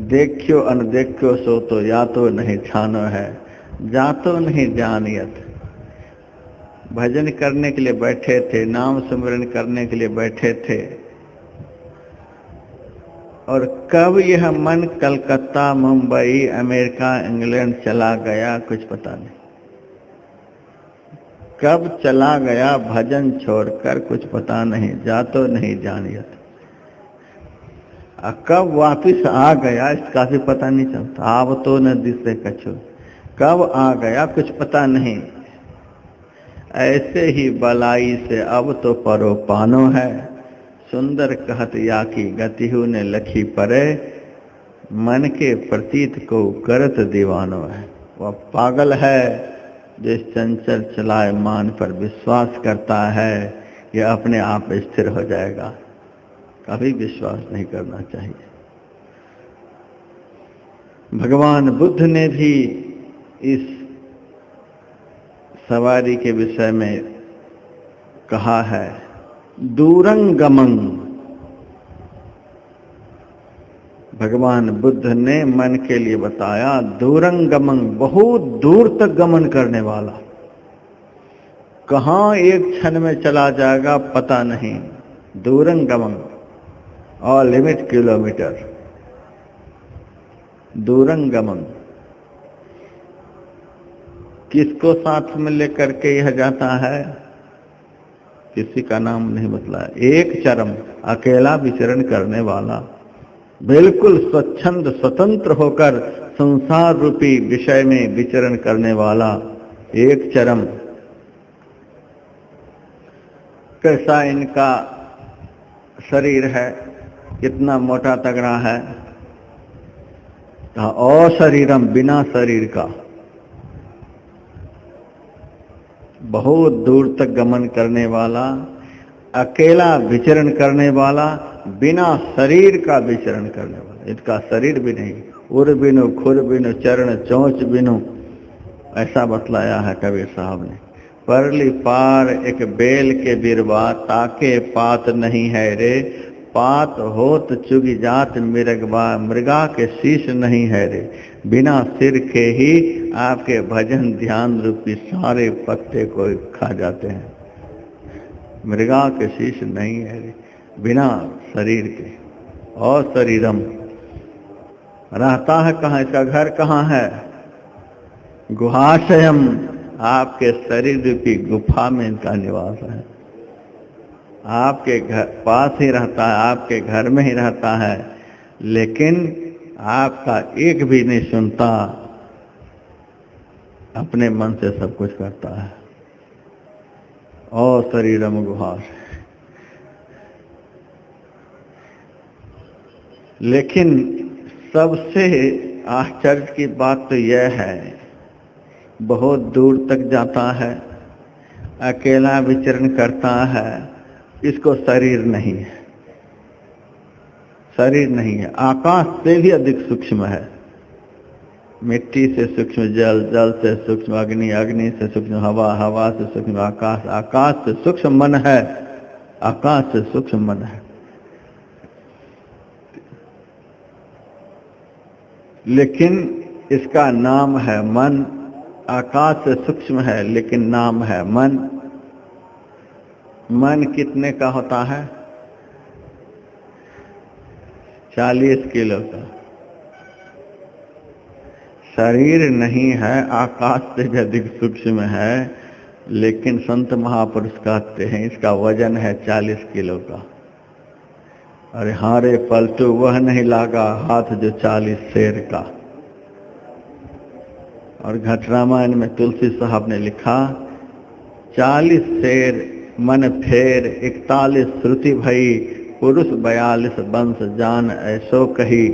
Speaker 1: देखियो अनदेखियो सो तो या तो नहीं छानो है, जातो नहीं जानियत। भजन करने के लिए बैठे थे, नाम सिमरन करने के लिए बैठे थे, और कब यह मन कलकत्ता, मुंबई, अमेरिका, इंग्लैंड चला गया कुछ पता नहीं। कब चला गया भजन छोड़कर कुछ पता नहीं, जातो नहीं जानियत। कब वापिस आ गया इसका भी पता नहीं चलता। आव तो न दिसे कछु, कब आ गया कुछ पता नहीं। ऐसे ही बलाई से अब तो परो पानो है, सुंदर कहत या की गतिहु ने लखी परे, मन के प्रतीत को करत दीवानो है। वह पागल है जो इस चंचल चलायमान पर विश्वास करता है यह अपने आप स्थिर हो जाएगा। कभी विश्वास नहीं करना चाहिए। भगवान बुद्ध ने भी इस सवारी के विषय में कहा है, दूरंगमं। भगवान बुद्ध ने मन के लिए बताया दूरंगमं, बहुत दूर तक गमन करने वाला। कहाँ एक क्षण में चला जाएगा पता नहीं। दूरंगमं, और लिमिट किलोमीटर। दूरंगमन किसको साथ में लेकर के यह जाता है, किसी का नाम नहीं बतलाया। एक चरम, अकेला विचरण करने वाला, बिल्कुल स्वच्छंद स्वतंत्र होकर संसार रूपी विषय में विचरण करने वाला एक चरम। कैसा इनका शरीर है, कितना मोटा तगड़ा है। अशरीरम, बिना शरीर का, बहुत दूर तक गमन करने वाला, अकेला विचरण करने वाला, बिना शरीर का विचरण करने वाला। इसका शरीर भी नहीं, उर बिनु खुर बिनु चरण चोंच बिनु, ऐसा बतलाया है कबीर साहब ने। परली पार एक बेल के बिरवा, ताके पात नहीं है रे, पात होत चुगी जात मृगवा, मृगा के शीश नहीं है रे। बिना सिर के ही आपके भजन ध्यान रूपी सारे पत्ते को खा जाते हैं। मृगा के शीश नहीं है रे, बिना शरीर के। और शरीरम रहता है कहाँ, इसका घर कहाँ है? गुहाशयम, आपके शरीर रूपी गुफा में इनका निवास है। आपके घर पास ही रहता है, आपके घर में ही रहता है, लेकिन आपका एक भी नहीं सुनता, अपने मन से सब कुछ करता है। और शरीरम गुहाश। लेकिन सबसे आश्चर्य की बात तो यह है, बहुत दूर तक जाता है, अकेला विचरण करता है, इसको शरीर नहीं है। शरीर नहीं है, आकाश से भी अधिक सूक्ष्म है। मिट्टी से सूक्ष्म जल, जल से सूक्ष्म अग्नि, अग्नि से सूक्ष्म हवा, हवा से सूक्ष्म आकाश, आकाश से सूक्ष्म मन है, आकाश से सूक्ष्म मन है। लेकिन इसका नाम है मन। आकाश से सूक्ष्म है लेकिन नाम है मन। मन कितने का होता है? 40 किलो का। शरीर नहीं है, आकाश से भी अधिक सूक्ष्म है, लेकिन संत महापुरुष कहते हैं इसका वजन है 40 किलो का। अरे हारे पलटू वह नहीं लागा हाथ जो 40 शेर का। और घट रामायण में तुलसी साहब ने लिखा, 40 शेर मन फेर, 41 श्रुति भई, पुरुष 42 वंश जान ऐसो कही।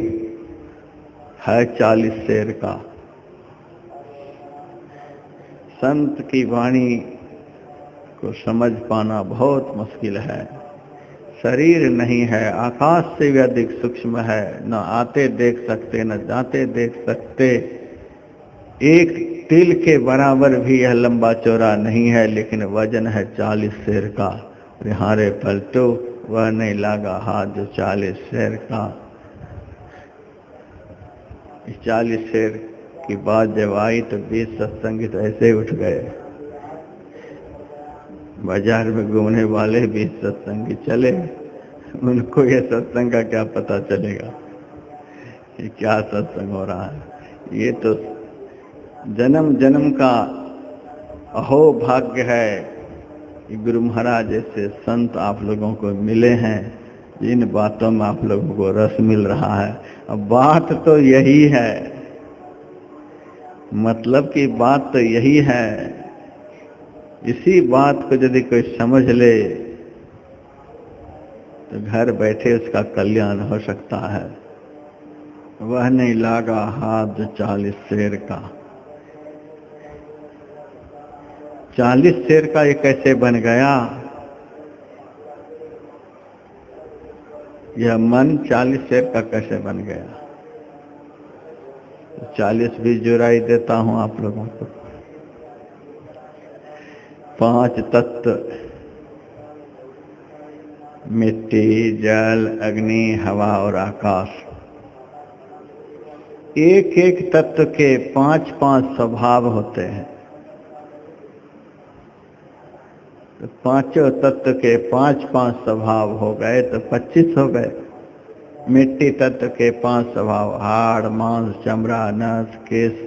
Speaker 1: है 40 शेर का। संत की वाणी को समझ पाना बहुत मुश्किल है। शरीर नहीं है, आकाश से भी अधिक सूक्ष्म है, न आते देख सकते न जाते देख सकते। एक तिल के बराबर भी यह लंबा चौड़ा नहीं है, लेकिन वजन है 40 शेर का। हारे पलटो वह नहीं लागा हाथ जो 40 शेर का। इस 40 शेर की बात जब आई तो 20 सत्संगी तो ऐसे उठ गए। बाजार में घूमने वाले 20 सत्संगी चले, उनको ये सत्संग का क्या पता चलेगा, ये क्या सत्संग हो रहा है। ये तो जन्म जन्म का अहो भाग्य है कि गुरु महाराज जैसे संत आप लोगों को मिले हैं, जिन बातों में आप लोगों को रस मिल रहा है। अब बात तो यही है, मतलब की बात तो यही है। इसी बात को यदि कोई समझ ले तो घर बैठे उसका कल्याण हो सकता है। वह नहीं लागा हाथ जो 40 शेर का। 40 शेर का ये कैसे बन गया? यह मन 40 शेर का कैसे बन गया? 40 भी जुराई देता हूं आप लोगों को। 5 तत्व, मिट्टी, जल, अग्नि, हवा और आकाश। एक एक तत्व के 5-5 स्वभाव होते हैं। तो पांचों तत्व के 5-5 स्वभाव हो गए तो 25 हो गए। मिट्टी तत्व के 5 स्वभाव, हाड़, मांस, चमड़ा, नस, केश।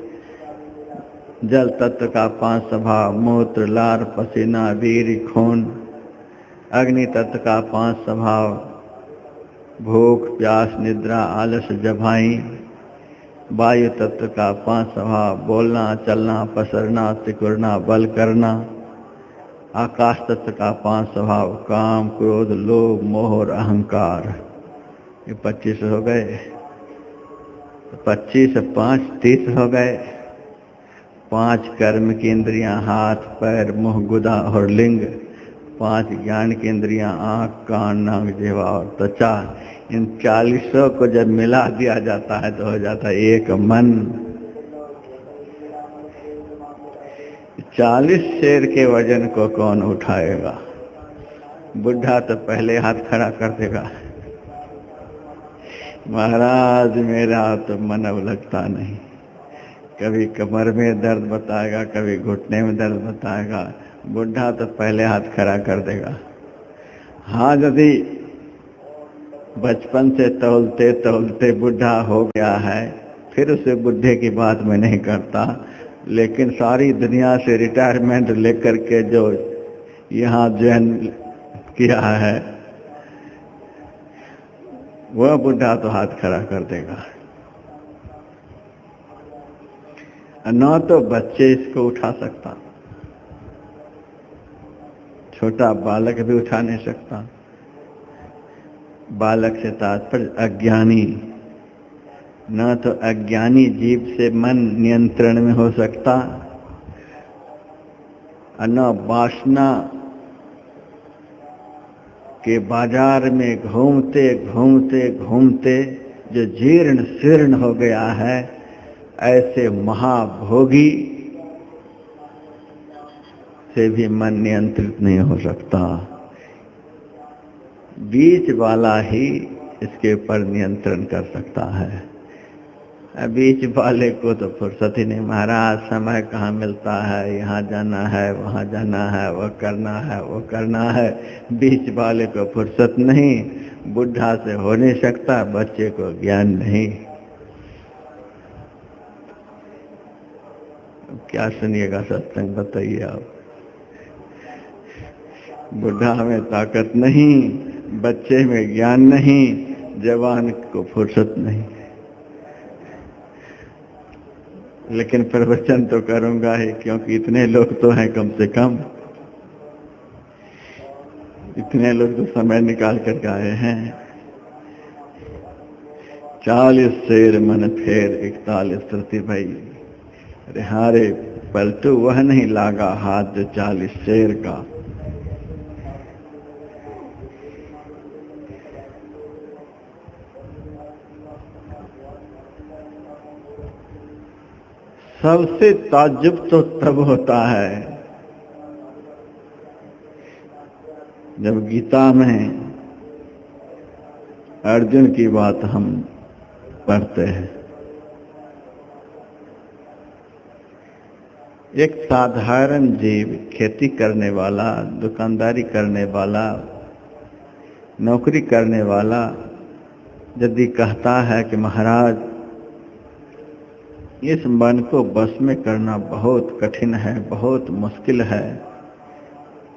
Speaker 1: जल तत्व का 5 स्वभाव, मूत्र, लार, पसीना, वीर्य, खून। अग्नि तत्व का 5 स्वभाव, भूख, प्यास, निद्रा, आलस, जभाई। वायु तत्व का 5 स्वभाव, बोलना, चलना, पसरना, सिकुड़ना, बल करना। आकाश तत्व का 5 स्वभाव, काम, क्रोध, लोभ, मोह और अहंकार। ये 25 हो गए। 25 से 5 30 हो गए। 5 कर्म की इंद्रियां, हाथ, पैर, मुंह, गुदा और लिंग। 5 ज्ञान की इंद्रियां, आंख, कान, नाक, जिह्वा और त्वचा। इन 40 को जब मिला दिया जाता है तो हो जाता है एक मन। 40 शेर के वजन को कौन उठाएगा? बुढ़ा तो पहले हाथ खड़ा कर देगा, महाराज मेरा तो मन अब लगता नहीं। कभी कमर में दर्द बताएगा, कभी घुटने में दर्द बताएगा। बुढ़ा तो पहले हाथ खड़ा कर देगा। हाँ, यदि बचपन से तौलते तौलते बुढ़ा हो गया है, फिर उसे बुढ़े की बात मैं नहीं करता। लेकिन सारी दुनिया से रिटायरमेंट लेकर के जो यहाँ ज्वाइन किया है, वह बुढ़ा तो हाथ खड़ा कर देगा। न तो बच्चे इसको उठा सकता, छोटा बालक भी उठा नहीं सकता। बालक से तात्पर्य अज्ञानी। न तो अज्ञानी जीव से मन नियंत्रण में हो सकता, और न वासना के बाजार में घूमते घूमते घूमते जो जीर्ण शीर्ण हो गया है, ऐसे महाभोगी से भी मन नियंत्रित नहीं हो सकता। बीच वाला ही इसके ऊपर नियंत्रण कर सकता है। बीच वाले को तो फुर्सत ही नहीं, महाराज समय कहाँ मिलता है, यहाँ जाना है, वहाँ जाना है, वो करना है, वो करना है। बीच वाले को फुर्सत नहीं, बुढ़ा से हो नहीं सकता, बच्चे को ज्ञान नहीं। क्या सुनिएगा सत्संग, बताइए आप। बुढ़ा में ताकत नहीं, बच्चे में ज्ञान नहीं, जवान को फुर्सत नहीं। लेकिन प्रवचन तो करूंगा ही, क्योंकि इतने लोग तो हैं, कम से कम इतने लोग तो समय निकाल कर आए हैं। 40 शेर मन फेर 41 श्रुति भई। अरे हारे पलटू वह नहीं लागा हाथ जो 40 शेर का। सबसे ताज्जुब तो तब होता है जब गीता में अर्जुन की बात हम पढ़ते हैं। एक साधारण जीव, खेती करने वाला, दुकानदारी करने वाला, नौकरी करने वाला यदि कहता है कि महाराज इस मन को बस में करना बहुत कठिन है, बहुत मुश्किल है,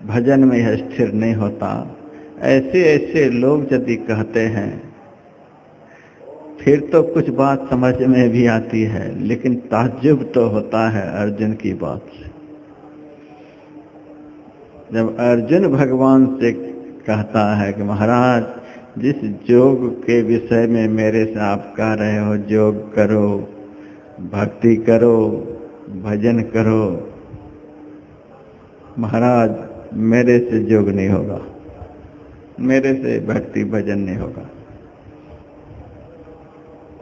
Speaker 1: भजन में यह स्थिर नहीं होता, ऐसे ऐसे लोग यदि कहते हैं फिर तो कुछ बात समझ में भी आती है, लेकिन ताज्जुब तो होता है अर्जुन की बात से। जब अर्जुन भगवान से कहता है कि महाराज जिस योग के विषय में मेरे से आप कह रहे हो, योग करो, भक्ति करो, भजन करो, महाराज मेरे से योग नहीं होगा, मेरे से भक्ति भजन नहीं होगा।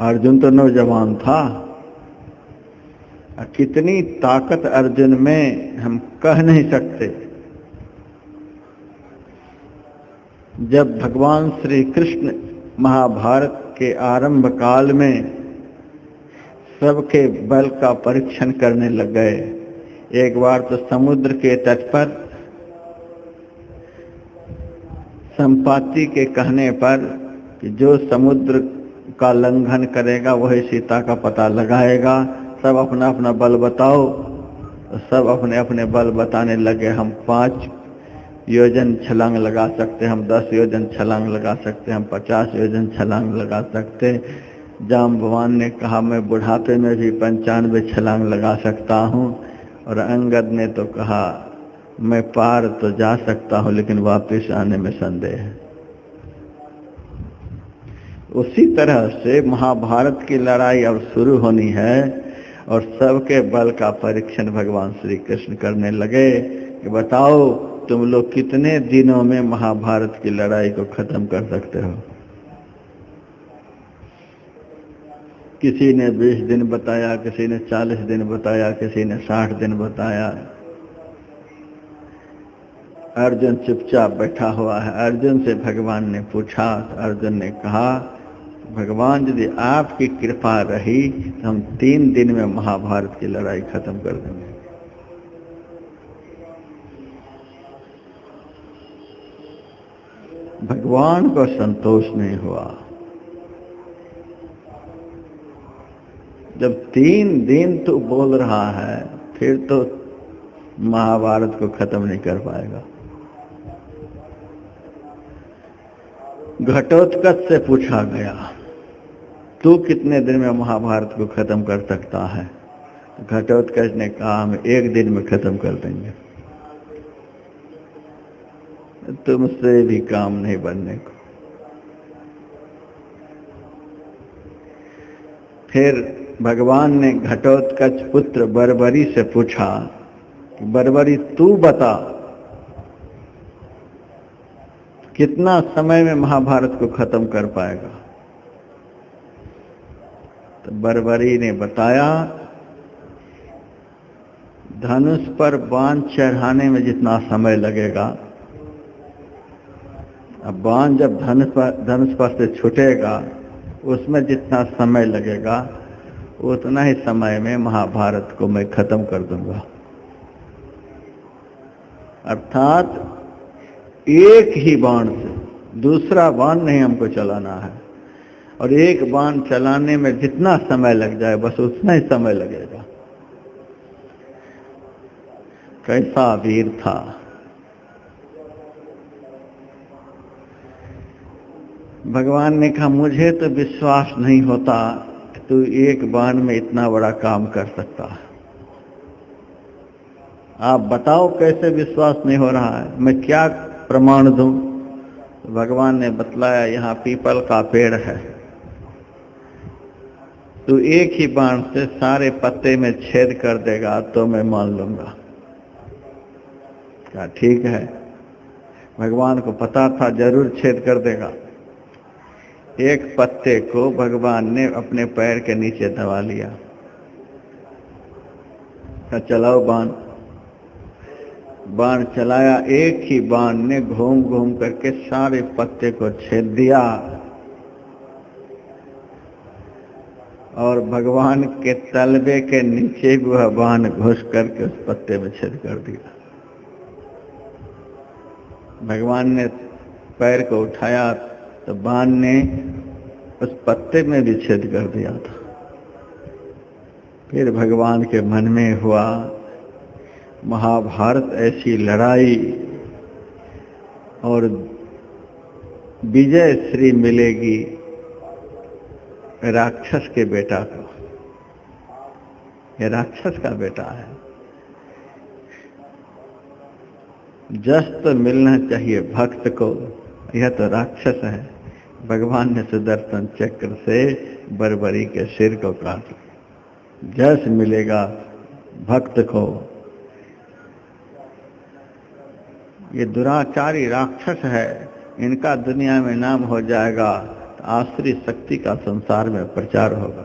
Speaker 1: अर्जुन तो नौजवान था, कितनी ताकत अर्जुन में हम कह नहीं सकते। जब भगवान श्री कृष्ण महाभारत के आरंभ काल में सबके बल का परीक्षण करने लग गए, एक बार तो समुद्र के तट पर संपाति के कहने पर कि जो समुद्र का लंघन करेगा वही सीता का पता लगाएगा, सब अपना अपना बल बताओ। तो सब अपने अपने बल बताने लगे। हम 5 योजन छलांग लगा सकते, हम 10 योजन छलांग लगा सकते, हम 50 योजन छलांग लगा सकते। जाम्बवान ने कहा मैं बुढ़ापे में भी 95 छलांग लगा सकता हूँ, और अंगद ने तो कहा मैं पार तो जा सकता हूँ लेकिन वापस आने में संदेह है। उसी तरह से महाभारत की लड़ाई अब शुरू होनी है और सबके बल का परीक्षण भगवान श्री कृष्ण करने लगे कि बताओ तुम लोग कितने दिनों में महाभारत की लड़ाई को खत्म कर सकते हो। किसी ने 20 दिन बताया, किसी ने 40 दिन बताया, किसी ने 60 दिन बताया। अर्जुन चुपचाप बैठा हुआ है। अर्जुन से भगवान ने पूछा, अर्जुन ने कहा भगवान यदि आपकी कृपा रही तो हम 3 दिन में महाभारत की लड़ाई खत्म कर देंगे। भगवान को संतोष नहीं हुआ। जब 3 दिन तू बोल रहा है फिर तो महाभारत को खत्म नहीं कर पाएगा। घटोत्कच से पूछा गया तू कितने दिन में महाभारत को खत्म कर सकता है? घटोत्कच ने कहा हम 1 दिन में खत्म कर देंगे। तुमसे भी काम नहीं बनने को। फिर भगवान ने घटोत्कच पुत्र बर्बरी से पूछा कि बर्बरी तू बता कितना समय में महाभारत को खत्म कर पाएगा? तो बर्बरी ने बताया धनुष पर बाण चढ़ाने में जितना समय लगेगा, अब बाण जब धनुष पर से छूटेगा उसमें जितना समय लगेगा उतना ही समय में महाभारत को मैं खत्म कर दूंगा। अर्थात एक ही बाण से, दूसरा बाण नहीं हमको चलाना है, और एक बाण चलाने में जितना समय लग जाए बस उतना ही समय लगेगा। कैसा वीर था। भगवान ने कहा मुझे तो विश्वास नहीं होता कि तू एक बाण में इतना बड़ा काम कर सकता है। आप बताओ कैसे विश्वास नहीं हो रहा है, मैं क्या प्रमाण दूं? तो भगवान ने बतलाया यहाँ पीपल का पेड़ है, तू एक ही बाण से सारे पत्ते में छेद कर देगा तो मैं मान लूंगा। क्या ठीक है। भगवान को पता था जरूर छेद कर देगा। एक पत्ते को भगवान ने अपने पैर के नीचे दबा लिया। चलाओ बाण। बाण चलाया, एक ही बाण ने घूम घूम करके सारे पत्ते को छेद दिया। और भगवान के तलवे के नीचे भी वह बाण घुस करके उस पत्ते में छेद कर दिया। भगवान ने पैर को उठाया तो बाण ने उस पत्ते में भी छेद कर दिया था। फिर भगवान के मन में हुआ महाभारत ऐसी लड़ाई और विजय श्री मिलेगी राक्षस के बेटा को। ये राक्षस का बेटा है, जस तो मिलना चाहिए भक्त को, यह तो राक्षस है। भगवान ने सुदर्शन चक्र से बर्बरी के सिर को काट लिया। जस मिलेगा भक्त को। ये दुराचारी राक्षस है, इनका दुनिया में नाम हो जाएगा तो आसुरी शक्ति का संसार में प्रचार होगा।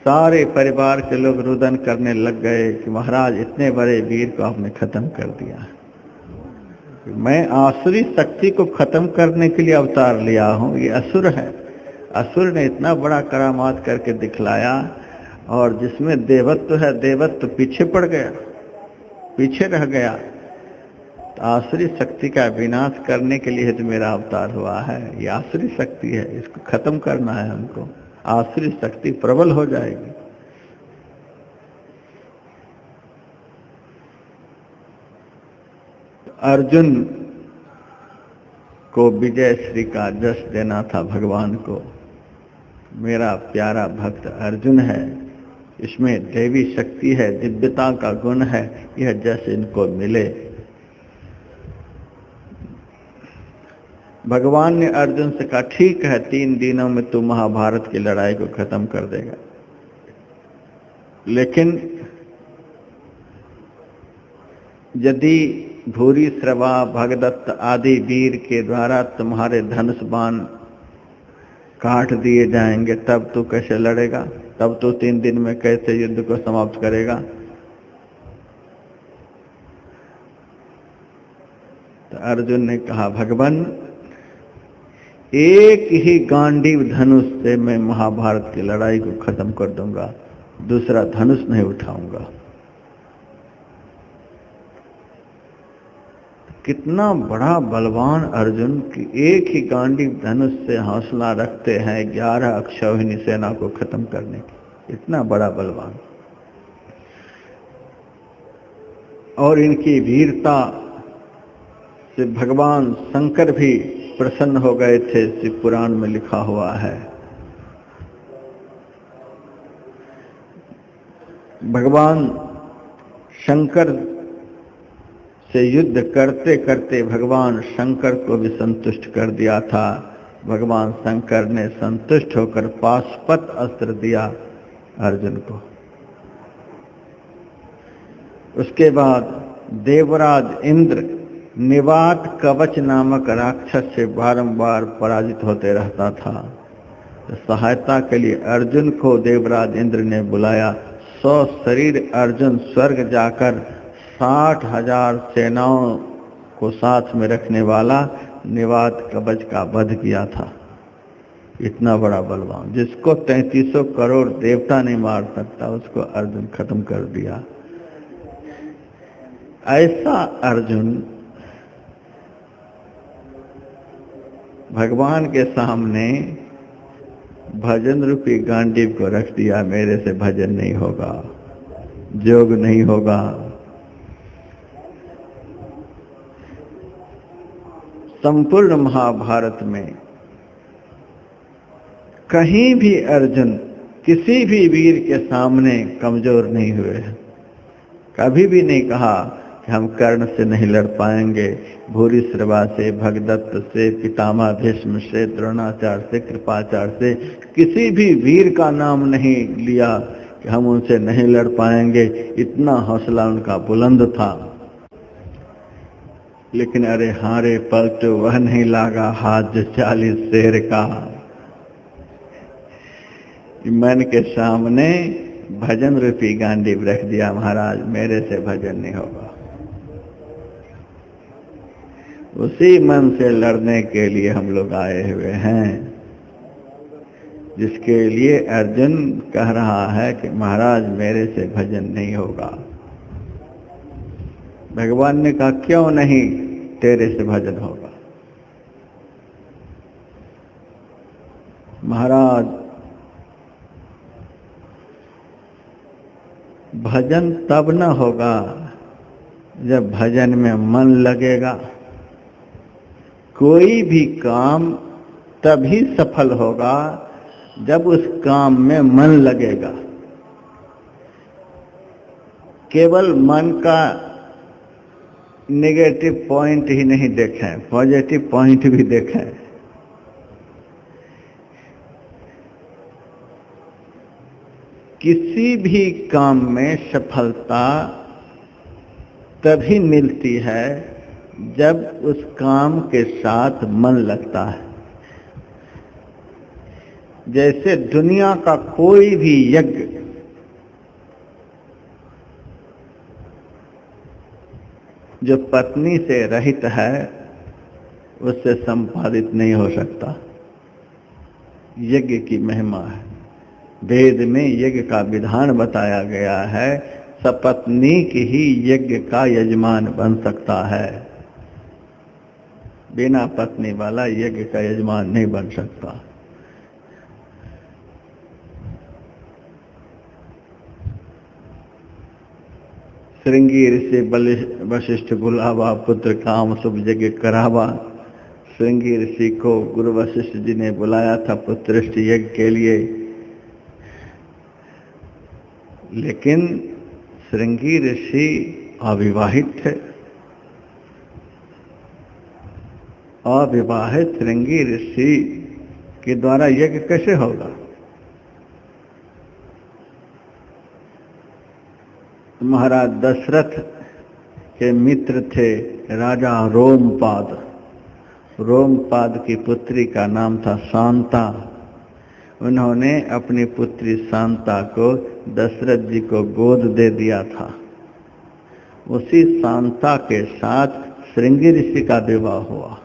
Speaker 1: सारे परिवार के लोग रुदन करने लग गए कि महाराज इतने बड़े वीर को आपने खत्म कर दिया। मैं आसुरी शक्ति को खत्म करने के लिए अवतार लिया हूँ, ये असुर है। असुर ने इतना बड़ा करामात करके दिखलाया और जिसमें देवत्व है, देवत्व पीछे पड़ गया, पीछे रह गया। तो आसुरी शक्ति का विनाश करने के लिए तो मेरा अवतार हुआ है। ये आसुरी शक्ति है, इसको खत्म करना है हमको। आसुरी शक्ति प्रबल हो जाएगी। अर्जुन को विजय श्री का जश देना था भगवान को। मेरा प्यारा भक्त अर्जुन है, इसमें देवी शक्ति है, दिव्यता का गुण है, यह जश इनको मिले। भगवान ने अर्जुन से कहा ठीक है, 3 दिनों में तू महाभारत की लड़ाई को खत्म कर देगा, लेकिन यदि भूरिश्रवा भगदत्त आदि वीर के द्वारा तुम्हारे धनुष बाण काट दिए जाएंगे तब तू कैसे लड़ेगा? तब तो 3 दिन में कैसे युद्ध को समाप्त करेगा? तो अर्जुन ने कहा भगवान, एक ही गांडीव धनुष से मैं महाभारत की लड़ाई को खत्म कर दूंगा, दूसरा धनुष नहीं उठाऊंगा। कितना बड़ा बलवान अर्जुन कि एक ही गांडीव धनुष से हौसला रखते हैं 11 अक्षौहिणी सेना को खत्म करने की। इतना बड़ा बलवान। और इनकी वीरता से भगवान शंकर भी प्रसन्न हो गए थे, शिव पुराण में लिखा हुआ है। भगवान शंकर से युद्ध करते करते भगवान शंकर को भी संतुष्ट कर दिया था। भगवान शंकर ने संतुष्ट होकर पाशुपत अस्त्र दिया अर्जुन को। उसके बाद देवराज इंद्र निवात कवच नामक राक्षस से बारंबार पराजित होते रहता था। तो सहायता के लिए अर्जुन को देवराज इंद्र ने बुलाया। 100 शरीर अर्जुन स्वर्ग जाकर 60,000 सेनाओं को साथ में रखने वाला निवात कवच का वध किया था। इतना बड़ा बलवान, जिसको 3300 करोड़ देवता नहीं मार सकता, उसको अर्जुन खत्म कर दिया। ऐसा अर्जुन भगवान के सामने भजन रूपी गांडीव को रख दिया। मेरे से भजन नहीं होगा, योग नहीं होगा। संपूर्ण महाभारत में कहीं भी अर्जुन किसी भी वीर के सामने कमजोर नहीं हुए। कभी भी नहीं कहा कि हम कर्ण से नहीं लड़ पाएंगे, भूरिश्रवा से, भगदत्त से, पितामह भीष्म से, द्रोणाचार्य से, कृपाचार्य से, किसी भी वीर का नाम नहीं लिया कि हम उनसे नहीं लड़ पाएंगे। इतना हौसला उनका बुलंद था। लेकिन अरे हारे पलट वह नहीं लागा हाथ जो 40 शेर का। मन के सामने भजन रूपी गांडीव रख दिया। महाराज मेरे से भजन नहीं होगा। उसी मन से लड़ने के लिए हम लोग आए हुए हैं, जिसके लिए अर्जुन कह रहा है कि महाराज मेरे से भजन नहीं होगा। भगवान ने कहा क्यों नहीं तेरे से भजन होगा? महाराज भजन तब न होगा जब भजन में मन लगेगा। कोई भी काम तभी सफल होगा जब उस काम में मन लगेगा। केवल मन का नेगेटिव पॉइंट ही नहीं देखें, पॉजिटिव पॉइंट भी देखें। किसी भी काम में सफलता तभी मिलती है जब उस काम के साथ मन लगता है। जैसे दुनिया का कोई भी यज्ञ जो पत्नी से रहित है उससे संपादित नहीं हो सकता। यज्ञ की महिमा है। वेद में यज्ञ का विधान बताया गया है, सपत्नीक ही यज्ञ का यजमान बन सकता है। बिना पत्नी वाला यज्ञ का यजमान नहीं बन सकता। श्रृंगी ऋषि वशिष्ठ बुलावा, पुत्र काम शुभ यज्ञ करावा। श्रृंगी ऋषि को गुरु वशिष्ठ जी ने बुलाया था पुत्रेष्ठ यज्ञ के लिए, लेकिन श्रृंगी ऋषि अविवाहित थे। अविवाहित श्रृंगी ऋषि के द्वारा यज्ञ कैसे होगा? महाराज दशरथ के मित्र थे राजा रोमपाद। रोमपाद की पुत्री का नाम था शांता। उन्होंने अपनी पुत्री शांता को दशरथ जी को गोद दे दिया था। उसी शांता के साथ श्रृंगी ऋषि का विवाह हुआ।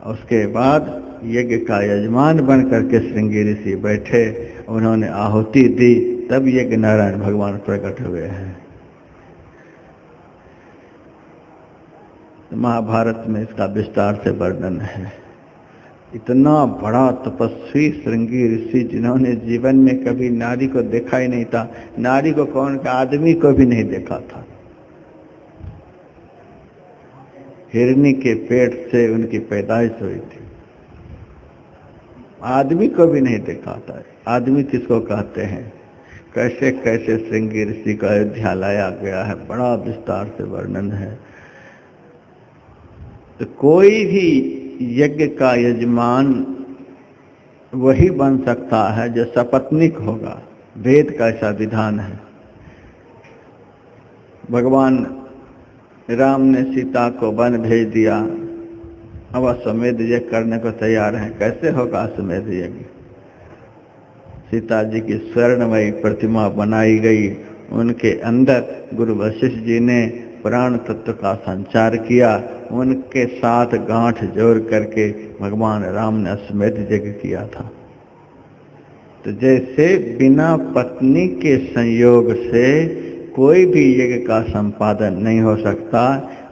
Speaker 1: उसके बाद यज्ञ का यजमान बन करके श्रृंगी ऋषि बैठे, उन्होंने आहुति दी, तब यज्ञ नारायण भगवान प्रकट हुए हैं। महाभारत में इसका विस्तार से वर्णन है। इतना बड़ा तपस्वी श्रृंगी ऋषि जिन्होंने जीवन में कभी नारी को देखा ही नहीं था, नारी को कौन का आदमी को भी नहीं देखा था। हिरनी के पेट से उनकी पैदाइश हुई थी, आदमी को भी नहीं देखा था। आदमी किसको कहते हैं? कैसे कैसे श्रृंगी ऋषि का अयोध्या लाया गया है, बड़ा विस्तार से वर्णन है। तो कोई भी यज्ञ का यजमान वही बन सकता है जो सपत्नीक होगा। वेद का ऐसा विधान है। भगवान राम ने सीता को वन भेज दिया, अब अश्वमेध यज्ञ करने को तैयार हैं। कैसे होगा अश्वमेध यज्ञ? सीता जी की स्वर्णमयी प्रतिमा बनाई गई, उनके अंदर गुरु वशिष्ठ जी ने प्राण तत्व का संचार किया, उनके साथ गांठ जोड़ करके भगवान राम ने अश्वमेध यज्ञ किया था। तो जैसे बिना पत्नी के संयोग से कोई भी यज्ञ का संपादन नहीं हो सकता,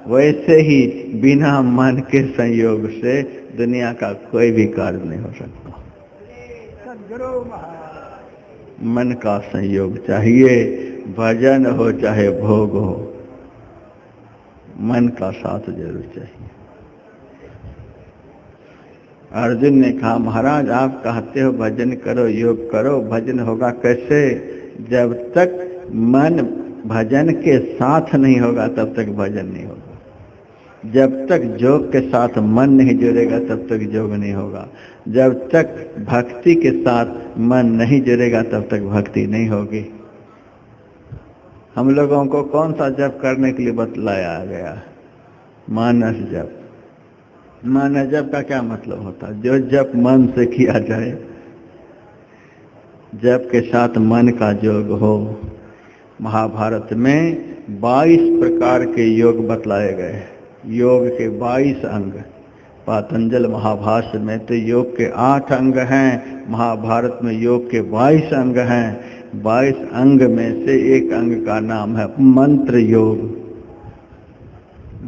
Speaker 1: वैसे ही बिना मन के संयोग से दुनिया का कोई भी कार्य नहीं हो सकता। मन का संयोग चाहिए, भजन हो चाहे भोग हो, मन का साथ जरूर चाहिए। अर्जुन ने कहा महाराज आप कहते हो भजन करो, योग करो, भजन होगा कैसे? जब तक मन भजन के साथ नहीं होगा तब तक भजन नहीं होगा। जब तक योग के साथ मन नहीं जुड़ेगा तब तक योग नहीं होगा। जब तक भक्ति के साथ मन नहीं जुड़ेगा तब तक भक्ति नहीं होगी। हम लोगों को कौन सा जप करने के लिए बतलाया गया? मानस जप। मानस जप का क्या मतलब होता है? जो जप मन से किया जाए, जप के साथ मन का योग हो। महाभारत में 22 प्रकार के योग बतलाए गए। योग के 22 अंग, पातंजल महाभाष्य में तो योग के 8 अंग हैं, महाभारत में योग के 22 अंग हैं। 22 अंग में से एक अंग का नाम है मंत्र योग।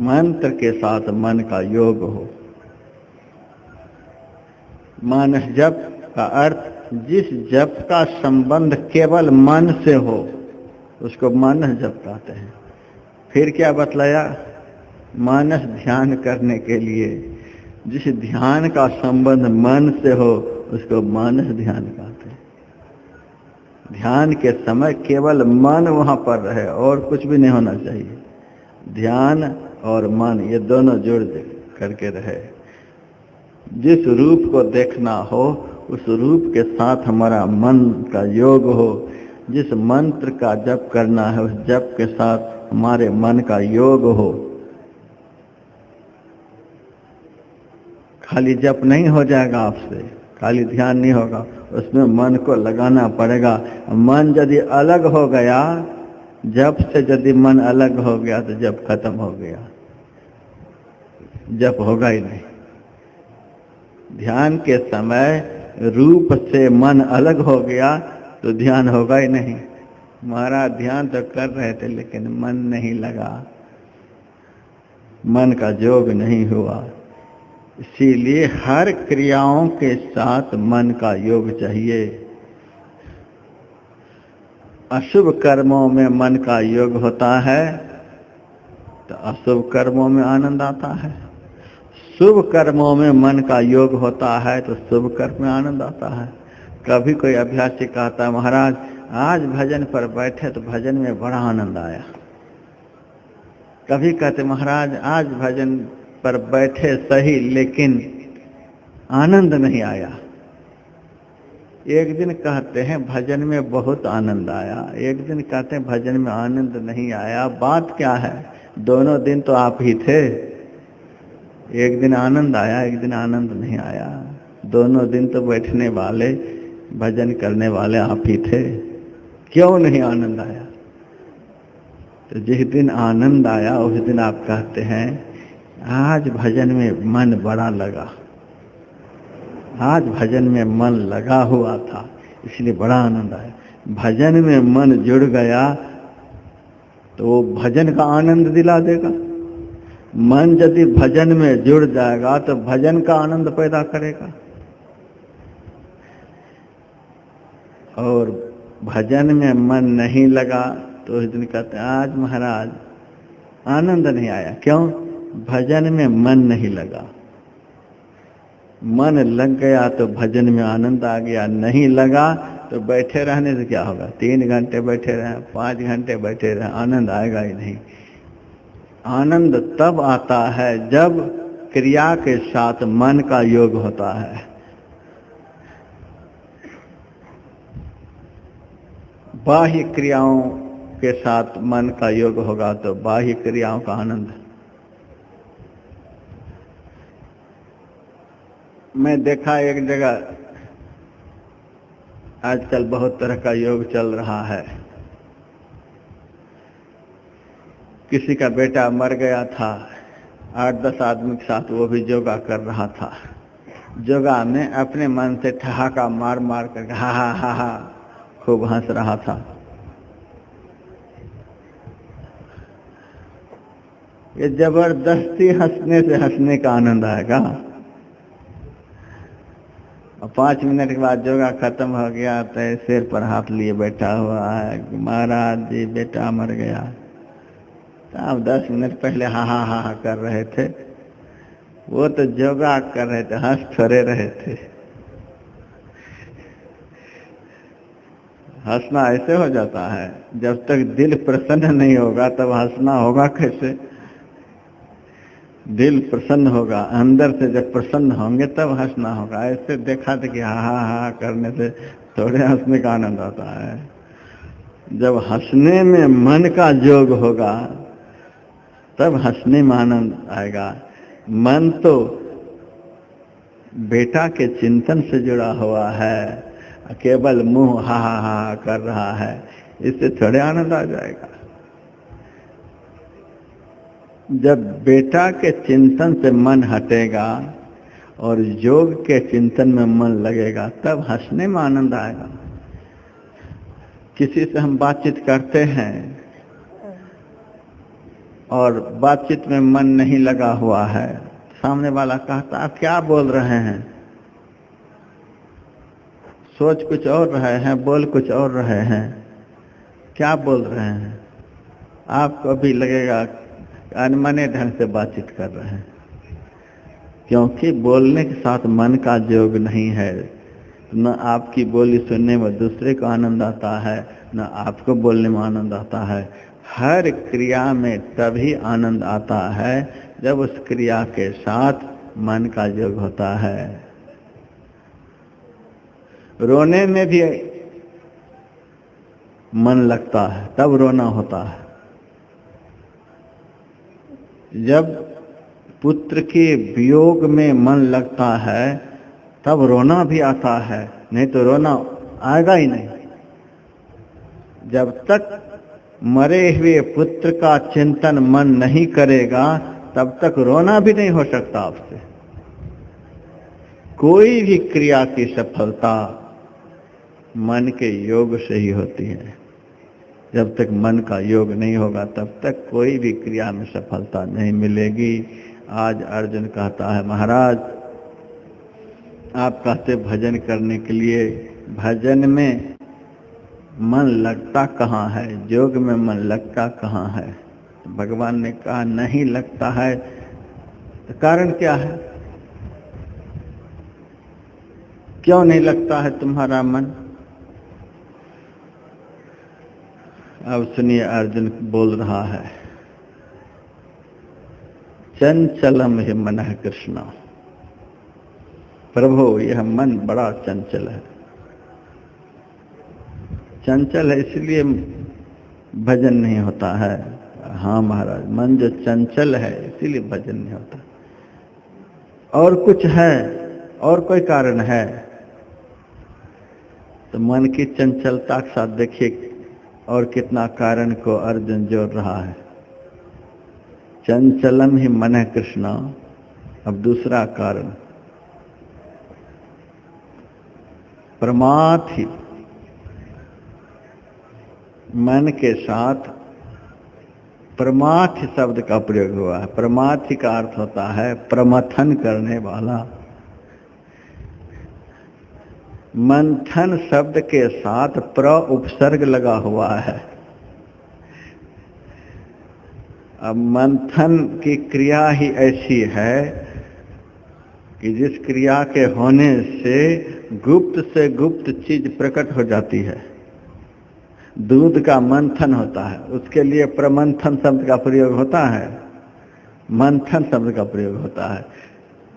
Speaker 1: मंत्र के साथ मन का योग हो। मानस जप का अर्थ जिस जप का संबंध केवल मन से हो उसको मानस जप कहते हैं। फिर क्या बतलाया? मानस ध्यान करने के लिए जिस ध्यान का संबंध मन से हो उसको मानस ध्यान कहते हैं। ध्यान के समय केवल मन वहां पर रहे और कुछ भी नहीं होना चाहिए। ध्यान और मन ये दोनों जुड़ करके रहे। जिस रूप को देखना हो उस रूप के साथ हमारा मन का योग हो। जिस मंत्र का जप करना है उस जप के साथ हमारे मन का योग हो। खाली जप नहीं हो जाएगा आपसे, खाली ध्यान नहीं होगा, उसमें मन को लगाना पड़ेगा। मन यदि अलग हो गया, जप से यदि मन अलग हो गया तो जप खत्म हो गया, जप होगा ही नहीं। ध्यान के समय रूप से मन अलग हो गया तो ध्यान होगा ही नहीं। महाराज ध्यान तो कर रहे थे लेकिन मन नहीं लगा, मन का योग नहीं हुआ। इसीलिए हर क्रियाओं के साथ मन का योग चाहिए। अशुभ कर्मों में मन का योग होता है तो अशुभ कर्मों में आनंद आता है। शुभ कर्मों में मन का योग होता है तो शुभ कर्म में आनंद आता है। कभी कोई अभ्यासी कहता है महाराज आज भजन पर बैठे तो भजन में बड़ा आनंद आया। कभी कहते महाराज आज भजन पर बैठे सही लेकिन आनंद नहीं आया। एक दिन कहते हैं भजन में बहुत आनंद आया, एक दिन कहते हैं भजन में आनंद नहीं आया। बात क्या है? दोनों दिन तो आप ही थे। एक दिन आनंद आया, एक दिन आनंद नहीं आया। दोनों दिन तो बैठने वाले भजन करने वाले आप ही थे, क्यों नहीं आनंद आया? तो जिस दिन आनंद आया उस दिन आप कहते हैं आज भजन में मन बड़ा लगा, आज भजन में मन लगा हुआ था इसलिए बड़ा आनंद आया। भजन में मन जुड़ गया तो वो भजन का आनंद दिला देगा। मन यदि भजन में जुड़ जाएगा तो भजन का आनंद पैदा करेगा। और भजन में मन नहीं लगा तो उस दिन कहते हैं आज महाराज आनंद नहीं आया। क्यों? भजन में मन नहीं लगा। मन लग गया तो भजन में आनंद आ गया, नहीं लगा तो बैठे रहने से क्या होगा? 3 घंटे बैठे रहे, 5 घंटे बैठे रहे, आनंद आएगा ही नहीं। आनंद तब आता है जब क्रिया के साथ मन का योग होता है। बाह्य क्रियाओं के साथ मन का योग होगा तो बाह्य क्रियाओं का आनंद। मैं देखा एक जगह आजकल बहुत तरह का योग चल रहा है। किसी का बेटा मर गया था, 8-10 आदमी के साथ वो भी योगा कर रहा था। योगा में अपने मन से ठहाका मार मार कर हा हा हा हा खूब हंस रहा था। ये जबरदस्ती हंसने से हंसने का आनंद आएगा। और 5 मिनट के बाद योगा खत्म हो गया तो सिर पर हाथ लिए बैठा हुआ है, महाराज जी बेटा मर गया। तो आप 10 मिनट पहले हा हा हा हा कर रहे थे, वो तो योगा कर रहे थे, हंस थोड़े रहे थे। हंसना ऐसे हो जाता है, जब तक दिल प्रसन्न नहीं होगा तब हंसना होगा कैसे? दिल प्रसन्न होगा, अंदर से जब प्रसन्न होंगे तब हंसना होगा। ऐसे देखा था कि हा हा हा करने से थोड़े हंसने का आनंद आता है। जब हंसने में मन का योग होगा तब हंसने में आनंद आएगा। मन तो बेटा के चिंतन से जुड़ा हुआ है, केवल मुंह हा हा हा कर रहा है, इससे थोड़े आनंद आ जाएगा। जब बेटा के चिंतन से मन हटेगा और योग के चिंतन में मन लगेगा, तब हंसने में आनंद आएगा। किसी से हम बातचीत करते हैं और बातचीत में मन नहीं लगा हुआ है, सामने वाला कहता आप क्या बोल रहे हैं, सोच कुछ और रहे हैं, बोल कुछ और रहे हैं, क्या बोल रहे हैं। आपको भी लगेगा अनमने ढंग से बातचीत कर रहे हैं, क्योंकि बोलने के साथ मन का योग नहीं है। न आपकी बोली सुनने में दूसरे को आनंद आता है, न आपको बोलने में आनंद आता है। हर क्रिया में तभी आनंद आता है जब उस क्रिया के साथ मन का योग होता है। रोने में भी मन लगता है, तब रोना होता है। जब पुत्र के वियोग में मन लगता है तब रोना भी आता है, नहीं तो रोना आएगा ही नहीं। जब तक मरे हुए पुत्र का चिंतन मन नहीं करेगा तब तक रोना भी नहीं हो सकता आपसे। कोई भी क्रिया की सफलता मन के योग से ही होती है। जब तक मन का योग नहीं होगा तब तक कोई भी क्रिया में सफलता नहीं मिलेगी। आज अर्जुन कहता है महाराज आप कहते भजन करने के लिए, भजन में मन लगता कहाँ है, योग में मन लगता कहाँ है। भगवान ने कहा नहीं लगता है, तो कारण क्या है, क्यों नहीं लगता है तुम्हारा मन। अब सुनिए अर्जुन बोल रहा है, चंचलम ही मन है कृष्ण। प्रभु यह मन बड़ा चंचल है। चंचल है इसलिए भजन नहीं होता है। हाँ महाराज, मन जो चंचल है इसीलिए भजन नहीं होता। और कुछ है, और कोई कारण है तो मन की चंचलता के साथ देखिए और कितना कारण को अर्जुन जोड़ रहा है। चंचलम ही मन है कृष्ण। अब दूसरा कारण प्रमाथि, मन के साथ प्रमाथ शब्द का प्रयोग हुआ है। प्रमाथ का अर्थ होता है प्रमथन करने वाला। मंथन शब्द के साथ प्र उपसर्ग लगा हुआ है। अब मंथन की क्रिया ही ऐसी है कि जिस क्रिया के होने से गुप्त चीज प्रकट हो जाती है। दूध का मंथन होता है, उसके लिए प्रमंथन शब्द का प्रयोग होता है, मंथन शब्द का प्रयोग होता है।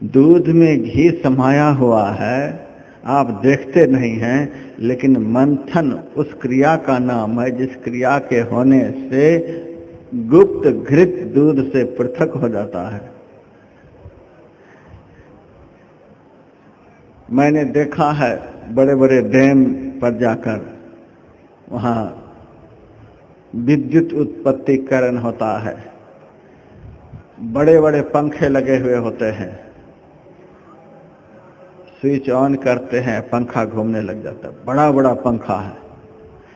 Speaker 1: दूध में घी समाया हुआ है, आप देखते नहीं हैं, लेकिन मंथन उस क्रिया का नाम है जिस क्रिया के होने से गुप्त घृत दूध से पृथक हो जाता है। मैंने देखा है बड़े बड़े डैम पर जाकर, वहाँ विद्युत उत्पत्तिकरण होता है, बड़े बड़े पंखे लगे हुए होते हैं, स्विच ऑन करते हैं पंखा घूमने लग जाता है, बड़ा बड़ा पंखा है।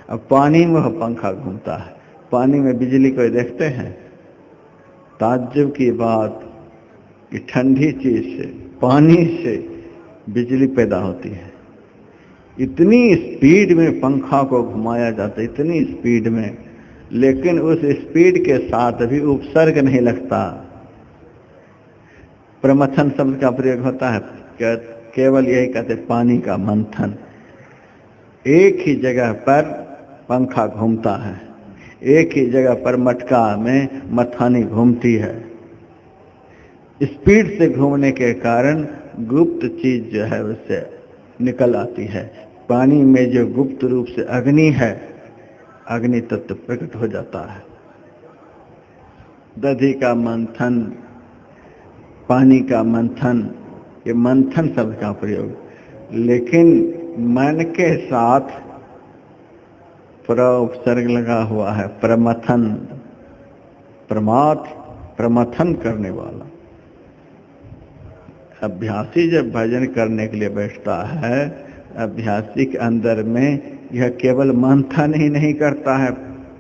Speaker 1: अब पानी में वह पंखा घूमता है, पानी में बिजली को देखते हैं। ताज्जुब की बात कि ठंडी चीज से, पानी से बिजली पैदा होती है। इतनी स्पीड में पंखा को घुमाया जाता है, इतनी स्पीड में, लेकिन उस स्पीड के साथ भी उपसर्ग नहीं लगता। प्रमथन शब्द का प्रयोग होता है, केवल यही कहते पानी का मंथन। एक ही जगह पर पंखा घूमता है, एक ही जगह पर मटका में मथानी घूमती है। स्पीड से घूमने के कारण गुप्त चीज जो है उससे निकल आती है। पानी में जो गुप्त रूप से अग्नि है, अग्नि तत्व प्रकट हो जाता है। दधी का मंथन, पानी का मंथन, ये मंथन शब्द का प्रयोग। लेकिन मन के साथ प्र उपसर्ग लगा हुआ है, प्रमथन, प्रमाथ प्रमथन करने वाला। अभ्यासी जब भजन करने के लिए बैठता है, अभ्यासी के अंदर में यह केवल मंथन ही नहीं करता है,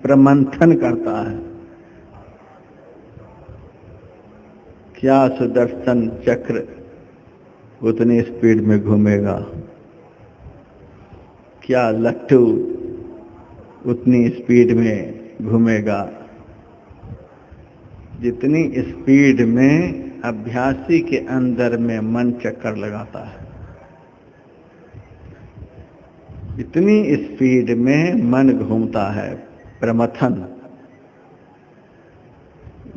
Speaker 1: प्रमंथन करता है। क्या सुदर्शन चक्र उतनी स्पीड में घूमेगा, क्या लट्टू उतनी स्पीड में घूमेगा, जितनी स्पीड में अभ्यासी के अंदर में मन चक्कर लगाता है, इतनी स्पीड में मन घूमता है। प्रमथन,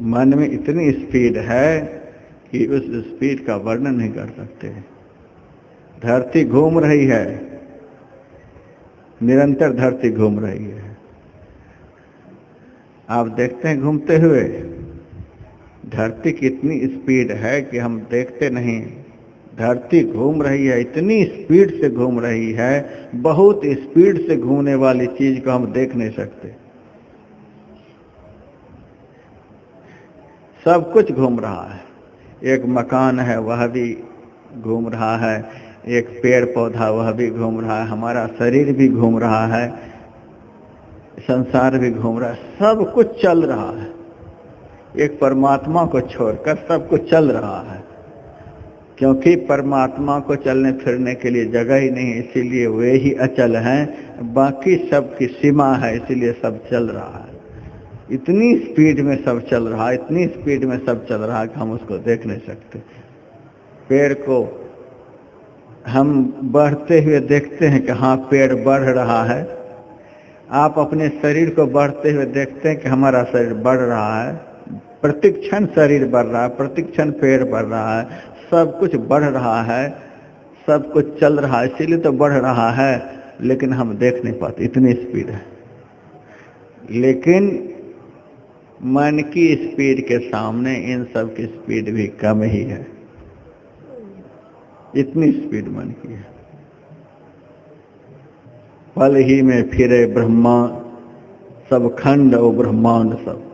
Speaker 1: मन में इतनी स्पीड है कि उस स्पीड का वर्णन नहीं कर सकते। धरती घूम रही है, निरंतर धरती घूम रही है, आप देखते हैं घूमते हुए। धरती की इतनी स्पीड है कि हम देखते नहीं। धरती घूम रही है, इतनी स्पीड से घूम रही है, बहुत स्पीड से घूमने वाली चीज को हम देख नहीं सकते। सब कुछ घूम रहा है। एक मकान है वह भी घूम रहा है, एक पेड़ पौधा वह भी घूम रहा है, हमारा शरीर भी घूम रहा है, संसार भी घूम रहा है, सब कुछ चल रहा है। एक परमात्मा को छोड़कर सब कुछ चल रहा है, क्योंकि परमात्मा को चलने फिरने के लिए जगह ही नहीं, इसीलिए वे ही अचल हैं, बाकी सब की सीमा है, इसीलिए सब चल रहा है। इतनी स्पीड में सब चल रहा है, इतनी स्पीड में सब चल रहा है कि हम उसको देख नहीं सकते। पेड़ को हम बढ़ते हुए देखते हैं कि हाँ पेड़ बढ़ रहा है। आप अपने शरीर को बढ़ते हुए देखते हैं कि हमारा शरीर बढ़ रहा है, प्रतिक्षण शरीर बढ़ रहा है, प्रतिक्षण पेड़ बढ़ रहा है, सब कुछ बढ़ रहा है, सब कुछ चल रहा है, इसीलिए तो बढ़ रहा है, लेकिन हम देख नहीं पाते, इतनी स्पीड है। लेकिन मन की स्पीड के सामने इन सब की स्पीड भी कम ही है, इतनी स्पीड मन की है। पल ही में फिरे ब्रह्मा, सब खंड और ब्रह्मांड सब।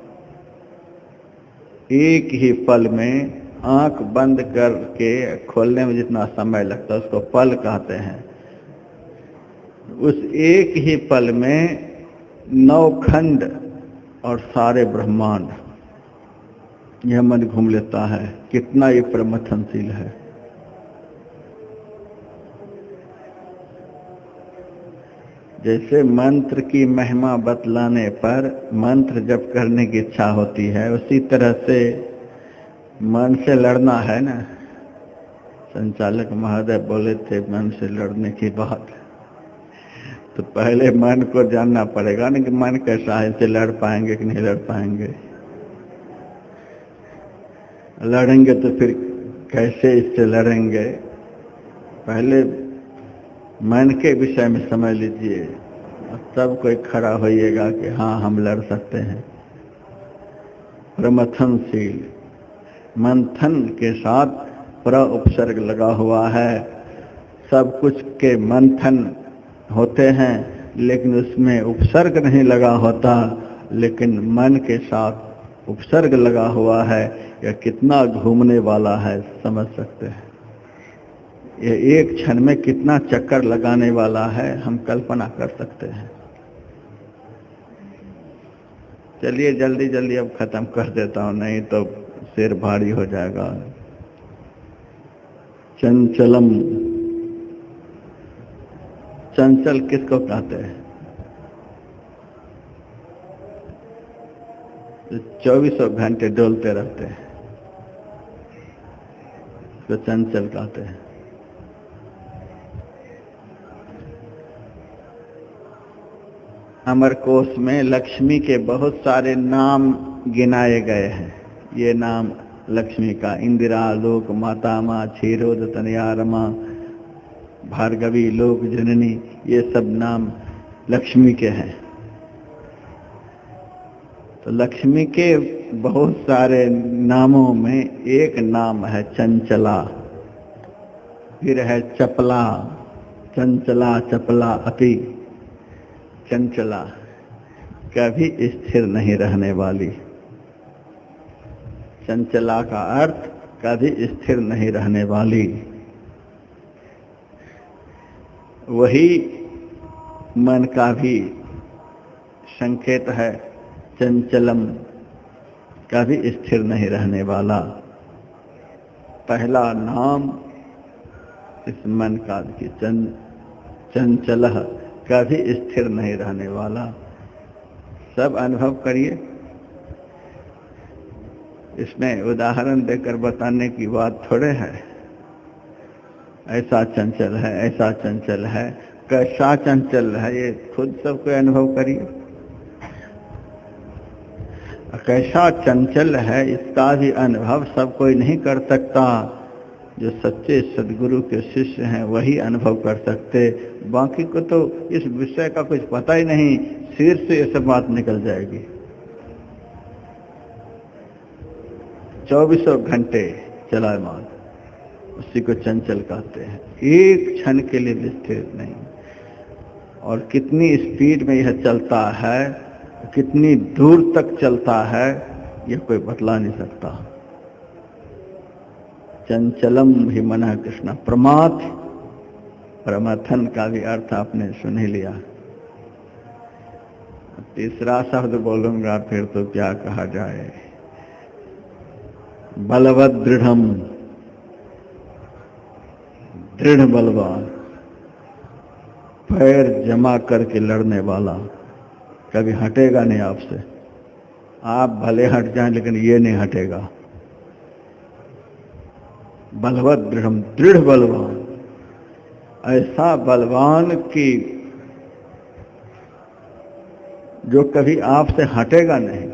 Speaker 1: एक ही पल में आंख बंद करके खोलने में जितना समय लगता है उसको पल कहते हैं। उस एक ही पल में 9 खंड और सारे ब्रह्मांड, यह मन घूम लेता है। कितना ये प्रमथनशील है। जैसे मंत्र की महिमा बतलाने पर मंत्र जप करने की इच्छा होती है, उसी तरह से मन से लड़ना है ना। संचालक महोदय बोले थे मन से लड़ने की बात, तो पहले मन को जानना पड़ेगा ना कि मन कैसा है, इससे लड़ पाएंगे कि नहीं लड़ पाएंगे। लड़ेंगे तो फिर कैसे इससे लड़ेंगे। पहले मन के विषय में समझ लीजिए, तब कोई खड़ा होइएगा कि हाँ हम लड़ सकते हैं। प्रमथनशील, मंथन के साथ प्र उपसर्ग लगा हुआ है। सब कुछ के मंथन होते हैं, लेकिन उसमें उपसर्ग नहीं लगा होता, लेकिन मन के साथ उपसर्ग लगा हुआ है। यह कितना घूमने वाला है, समझ सकते हैं। यह एक क्षण में कितना चक्कर लगाने वाला है, हम कल्पना कर सकते हैं। चलिए जल्दी जल्दी अब खत्म कर देता हूं, नहीं तो सिर भारी हो जाएगा। चंचलम, चंचल किसको कहते हैं? 24 घंटे डोलते रहते हैं, तो चंचल कहते हैं। अमरकोश में लक्ष्मी के बहुत सारे नाम गिनाए गए हैं। ये नाम लक्ष्मी का इंदिरा, लोक माता, माँ, क्षीरोद, तनया, रमा, भार्गवी, लोक जननी, ये सब नाम लक्ष्मी के हैं। तो लक्ष्मी के बहुत सारे नामों में एक नाम है चंचला, फिर है चपला, चंचला, चपला, अति चंचला, कभी स्थिर नहीं रहने वाली। चंचला का अर्थ कभी स्थिर नहीं रहने वाली। वही मन का भी संकेत है, चंचलम, कभी स्थिर नहीं रहने वाला। पहला नाम इस मन का कि चंचल, कभी स्थिर नहीं रहने वाला। सब अनुभव करिए। इसमें उदाहरण देकर बताने की बात थोड़े है। ऐसा चंचल है, ऐसा चंचल है, कैसा चंचल है, ये खुद सबको अनुभव करिए। कैसा चंचल है इसका भी अनुभव सब कोई नहीं कर सकता। जो सच्चे सद्गुरु के शिष्य हैं वही अनुभव कर सकते। बाकी को तो इस विषय का कुछ पता ही नहीं, सिर से ये सब बात निकल जाएगी। 24 घंटे चलायमान, उसी को चंचल कहते हैं। एक क्षण के लिए भी स्थिर नहीं। और कितनी स्पीड में यह चलता है, कितनी दूर तक चलता है, यह कोई बतला नहीं सकता। चंचलम ही मनः कृष्ण। प्रमाथ, प्रमथन का भी अर्थ आपने सुन ही लिया। तीसरा शब्द बोलूंगा फिर तो क्या कहा जाए। बलवत दृढ़म, दृढ़ बलवान, पैर जमा करके लड़ने वाला, कभी हटेगा नहीं आपसे। आप भले हट जाएं लेकिन ये नहीं हटेगा। बलवत दृढ़म, दृढ़ बलवान, ऐसा बलवान कि जो कभी आपसे हटेगा नहीं।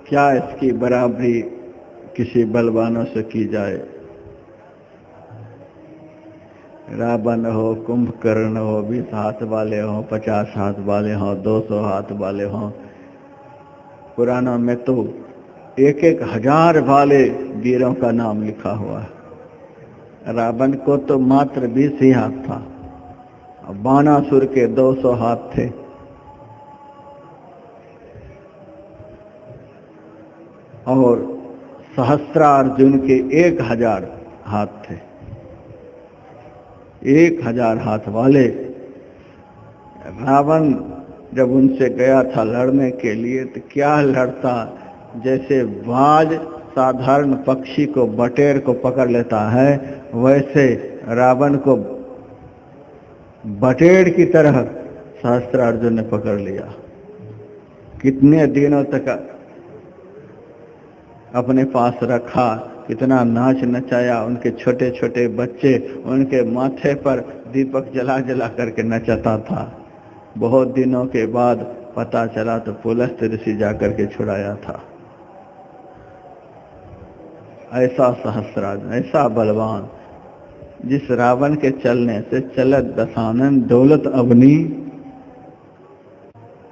Speaker 1: क्या इसकी बराबरी किसी बलवानों से की जाए। रावण हो, कुंभकर्ण हो, 20 हाथ वाले हों, 50 हाथ वाले हों, 200 हाथ वाले हों। पुराणों में तो 1,000 वाले वीरों का नाम लिखा हुआ है। रावण को तो मात्र 20 ही हाथ था, और बाणासुर के 200 हाथ थे। और सहस्त्रार्जुन के 1,000 हाथ थे। 1,000 हाथ वाले रावण जब उनसे गया था लड़ने के लिए तो क्या लड़ता। जैसे बाज साधारण पक्षी को, बटेर को पकड़ लेता है, वैसे रावण को बटेर की तरह सहस्त्रार्जुन ने पकड़ लिया। कितने दिनों तक अपने पास रखा, कितना नाच नचाया। उनके छोटे छोटे बच्चे उनके माथे पर दीपक जला जला करके नचाता था। बहुत दिनों के बाद पता चला तो पुलस्त ऋषि जाकर के छुड़ाया था। ऐसा सहस्रार्जुन, ऐसा बलवान, जिस रावण के चलने से चलत दशानन दौलत अवनी।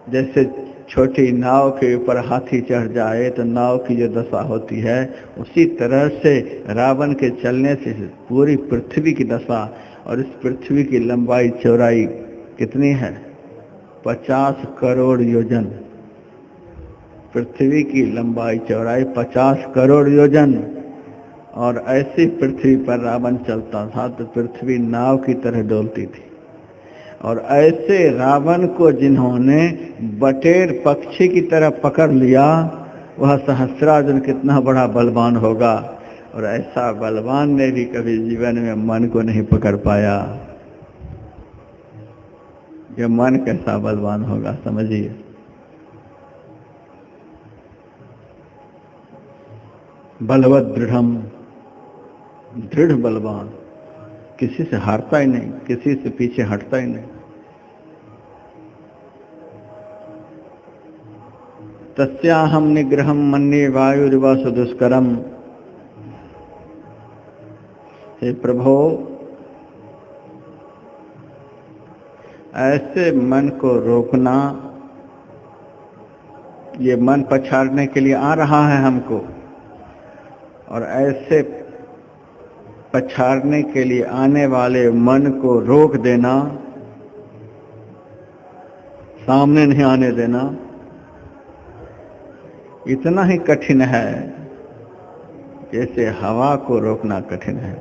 Speaker 1: जैसे छोटी नाव के ऊपर हाथी चढ़ जाए तो नाव की जो दशा होती है, उसी तरह से रावण के चलने से पूरी पृथ्वी की दशा। और इस पृथ्वी की लंबाई चौड़ाई कितनी है? 50 करोड़ योजन। पृथ्वी की लंबाई चौड़ाई 50 करोड़ योजन। और ऐसी पृथ्वी पर रावण चलता था तो पृथ्वी नाव की तरह डोलती थी। और ऐसे रावण को जिन्होंने बटेर पक्षी की तरह पकड़ लिया, वह सहस्रार्जुन कितना बड़ा बलवान होगा। और ऐसा बलवान ने भी कभी जीवन में मन को नहीं पकड़ पाया। ये मन कैसा बलवान होगा समझिए। बलवत दृढ़म, दृढ़ बलवान, किसी से हारता ही नहीं, किसी से पीछे हटता ही नहीं। तस्याहम निग्रहम मन्ये वायुरिव सुदुष्करम। हे प्रभु, ऐसे मन को रोकना, ये मन पछाड़ने के लिए आ रहा है हमको, और ऐसे पछाड़ने के लिए आने वाले मन को रोक देना सामने नहीं आने देना इतना ही कठिन है जैसे हवा को रोकना कठिन है।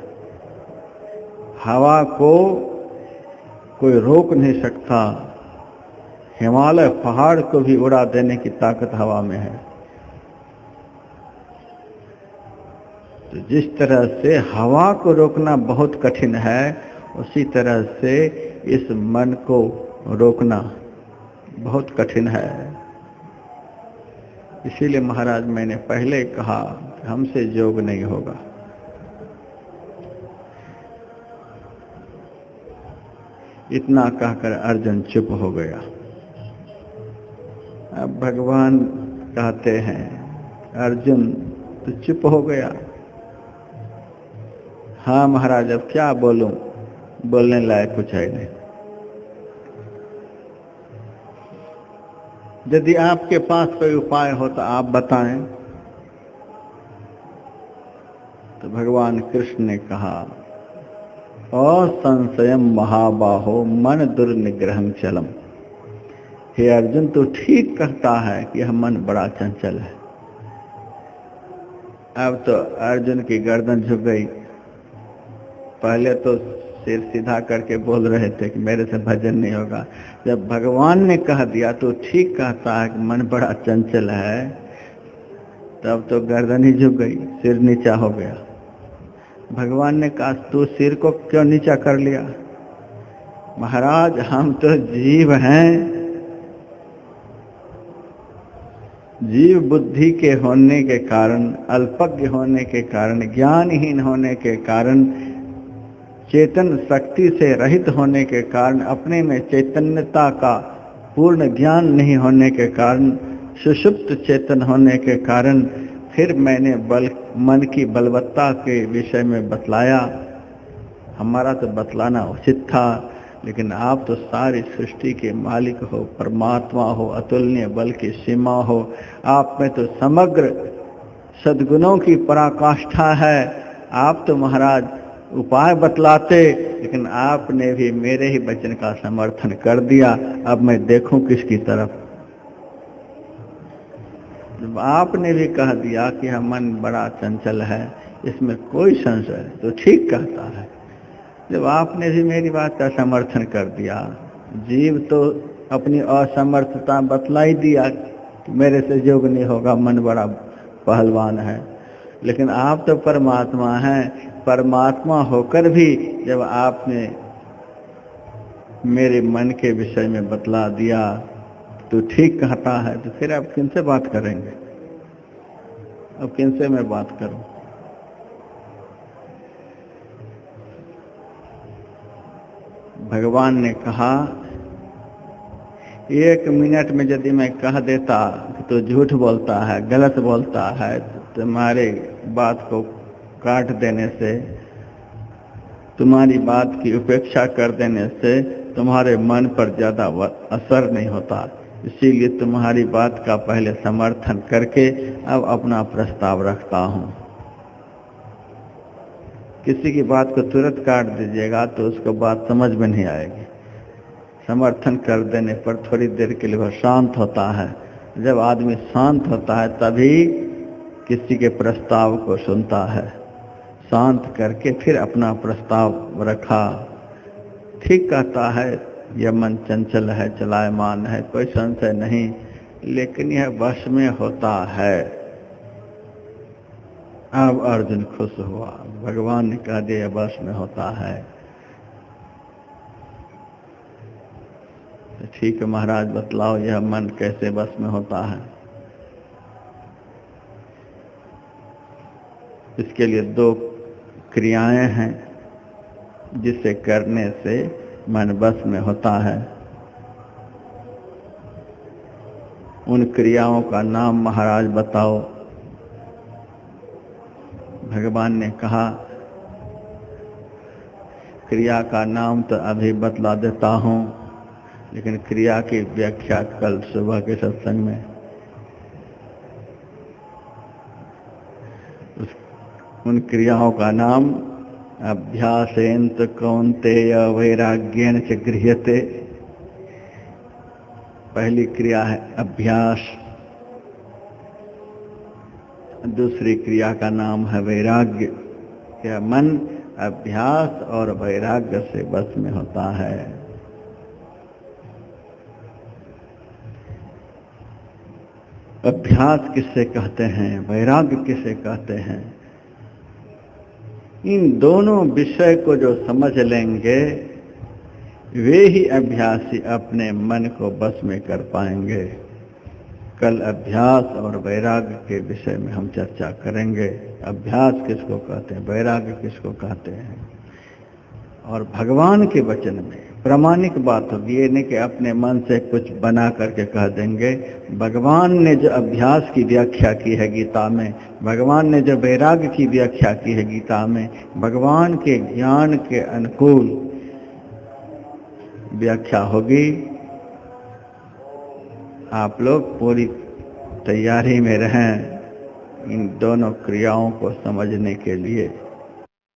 Speaker 1: हवा को कोई रोक नहीं सकता। हिमालय पहाड़ को भी उड़ा देने की ताकत हवा में है। तो जिस तरह से हवा को रोकना बहुत कठिन है, उसी तरह से इस मन को रोकना बहुत कठिन है। इसीलिए महाराज मैंने पहले कहा हमसे योग नहीं होगा। इतना कहकर अर्जुन चुप हो गया। अब भगवान कहते हैं अर्जुन तो चुप हो गया। हाँ महाराज अब क्या बोलूं, बोलने लायक कुछ है नहीं। यदि आपके पास कोई उपाय हो तो आप बताएं। तो भगवान कृष्ण ने कहा असंशयम महाबाहो मन दुर्निग्रहं चलम। हे अर्जुन तो ठीक कहता है कि यह मन बड़ा चंचल है। अब तो अर्जुन की गर्दन झुक गई। पहले तो सिर सीधा करके बोल रहे थे कि मेरे से भजन नहीं होगा। जब भगवान ने कह दिया तो ठीक कहता है कि मन बड़ा चंचल है, तब तो गर्दन ही झुक गई, सिर नीचा हो गया। भगवान ने कहा तू सिर को क्यों नीचा कर लिया? महाराज हम तो जीव हैं। जीव बुद्धि के होने के कारण, अल्पज्ञ होने के कारण, ज्ञानहीन होने के कारण, चेतन शक्ति से रहित होने के कारण, अपने में चैतन्यता का पूर्ण ज्ञान नहीं होने के कारण, सुषुप्त चेतन होने के कारण फिर मैंने मन की बलवत्ता के विषय में बतलाया। हमारा तो बतलाना उचित था, लेकिन आप तो सारी सृष्टि के मालिक हो, परमात्मा हो, अतुलनीय बल की सीमा हो। आप में तो समग्र सद्गुणों की पराकाष्ठा है। आप तो महाराज उपाय बतलाते, लेकिन आपने भी मेरे ही वचन का समर्थन कर दिया। अब मैं देखूं किसकी तरफ? जब आपने भी कह दिया कि यह मन बड़ा चंचल है, इसमें कोई संशय, तो ठीक कहता है। जब आपने भी मेरी बात का समर्थन कर दिया, जीव तो अपनी असमर्थता बतला ही दिया कि मेरे से योग नहीं होगा, मन बड़ा पहलवान है। लेकिन आप तो परमात्मा हैं। परमात्मा होकर भी जब आपने मेरे मन के विषय में बतला दिया तो ठीक कहता है, तो फिर आप किनसे बात करेंगे? अब किनसे मैं बात करूं? भगवान ने कहा 1 मिनट में यदि मैं कह देता तो झूठ बोलता है, गलत बोलता है, तुम्हारे बात को काट देने से, तुम्हारी बात की उपेक्षा कर देने से तुम्हारे मन पर ज़्यादा असर नहीं होता। इसीलिए तुम्हारी बात का पहले समर्थन करके अब अपना प्रस्ताव रखता हूँ। किसी की बात को तुरंत काट दीजिएगा तो उसको बात समझ में नहीं आएगी। समर्थन कर देने पर थोड़ी देर के लिए वह शांत होता है। जब आदमी शांत होता है तभी किसी के प्रस्ताव को सुनता है। शांत करके फिर अपना प्रस्ताव रखा। ठीक कहता है, यह मन चंचल है, चलायमान है, कोई संशय नहीं, लेकिन यह वश में होता है। अब अर्जुन खुश हुआ। भगवान ने कहा दिया वश में होता है। तो ठीक है महाराज, बतलाओ यह मन कैसे वश में होता है? इसके लिए 2 क्रियाएं हैं जिसे करने से मन वश में होता है। उन क्रियाओं का नाम महाराज बताओ। भगवान ने कहा क्रिया का नाम तो अभी बतला देता हूँ, लेकिन क्रिया की व्याख्या कल सुबह के सत्संग में। उन क्रियाओं का नाम अभ्यासेन तो कौन्तेय वैराग्येन च गृह्यते। पहली क्रिया है अभ्यास, दूसरी क्रिया का नाम है वैराग्य। क्या मन अभ्यास और वैराग्य से बस में होता है। अभ्यास किसे कहते हैं, वैराग्य किसे कहते हैं? इन दोनों विषय को जो समझ लेंगे वे ही अभ्यासी अपने मन को बस में कर पाएंगे। कल अभ्यास और वैराग्य के विषय में हम चर्चा करेंगे। अभ्यास किसको कहते हैं, वैराग्य किसको कहते हैं। और भगवान के वचन में प्रामाणिक बात होगी, ये नहीं कि अपने मन से कुछ बना करके कह देंगे। भगवान ने जो अभ्यास की व्याख्या की है गीता में, भगवान ने जो वैराग्य की व्याख्या की है गीता में, भगवान के ज्ञान के अनुकूल व्याख्या होगी। आप लोग पूरी तैयारी में रहें इन दोनों क्रियाओं को समझने के लिए।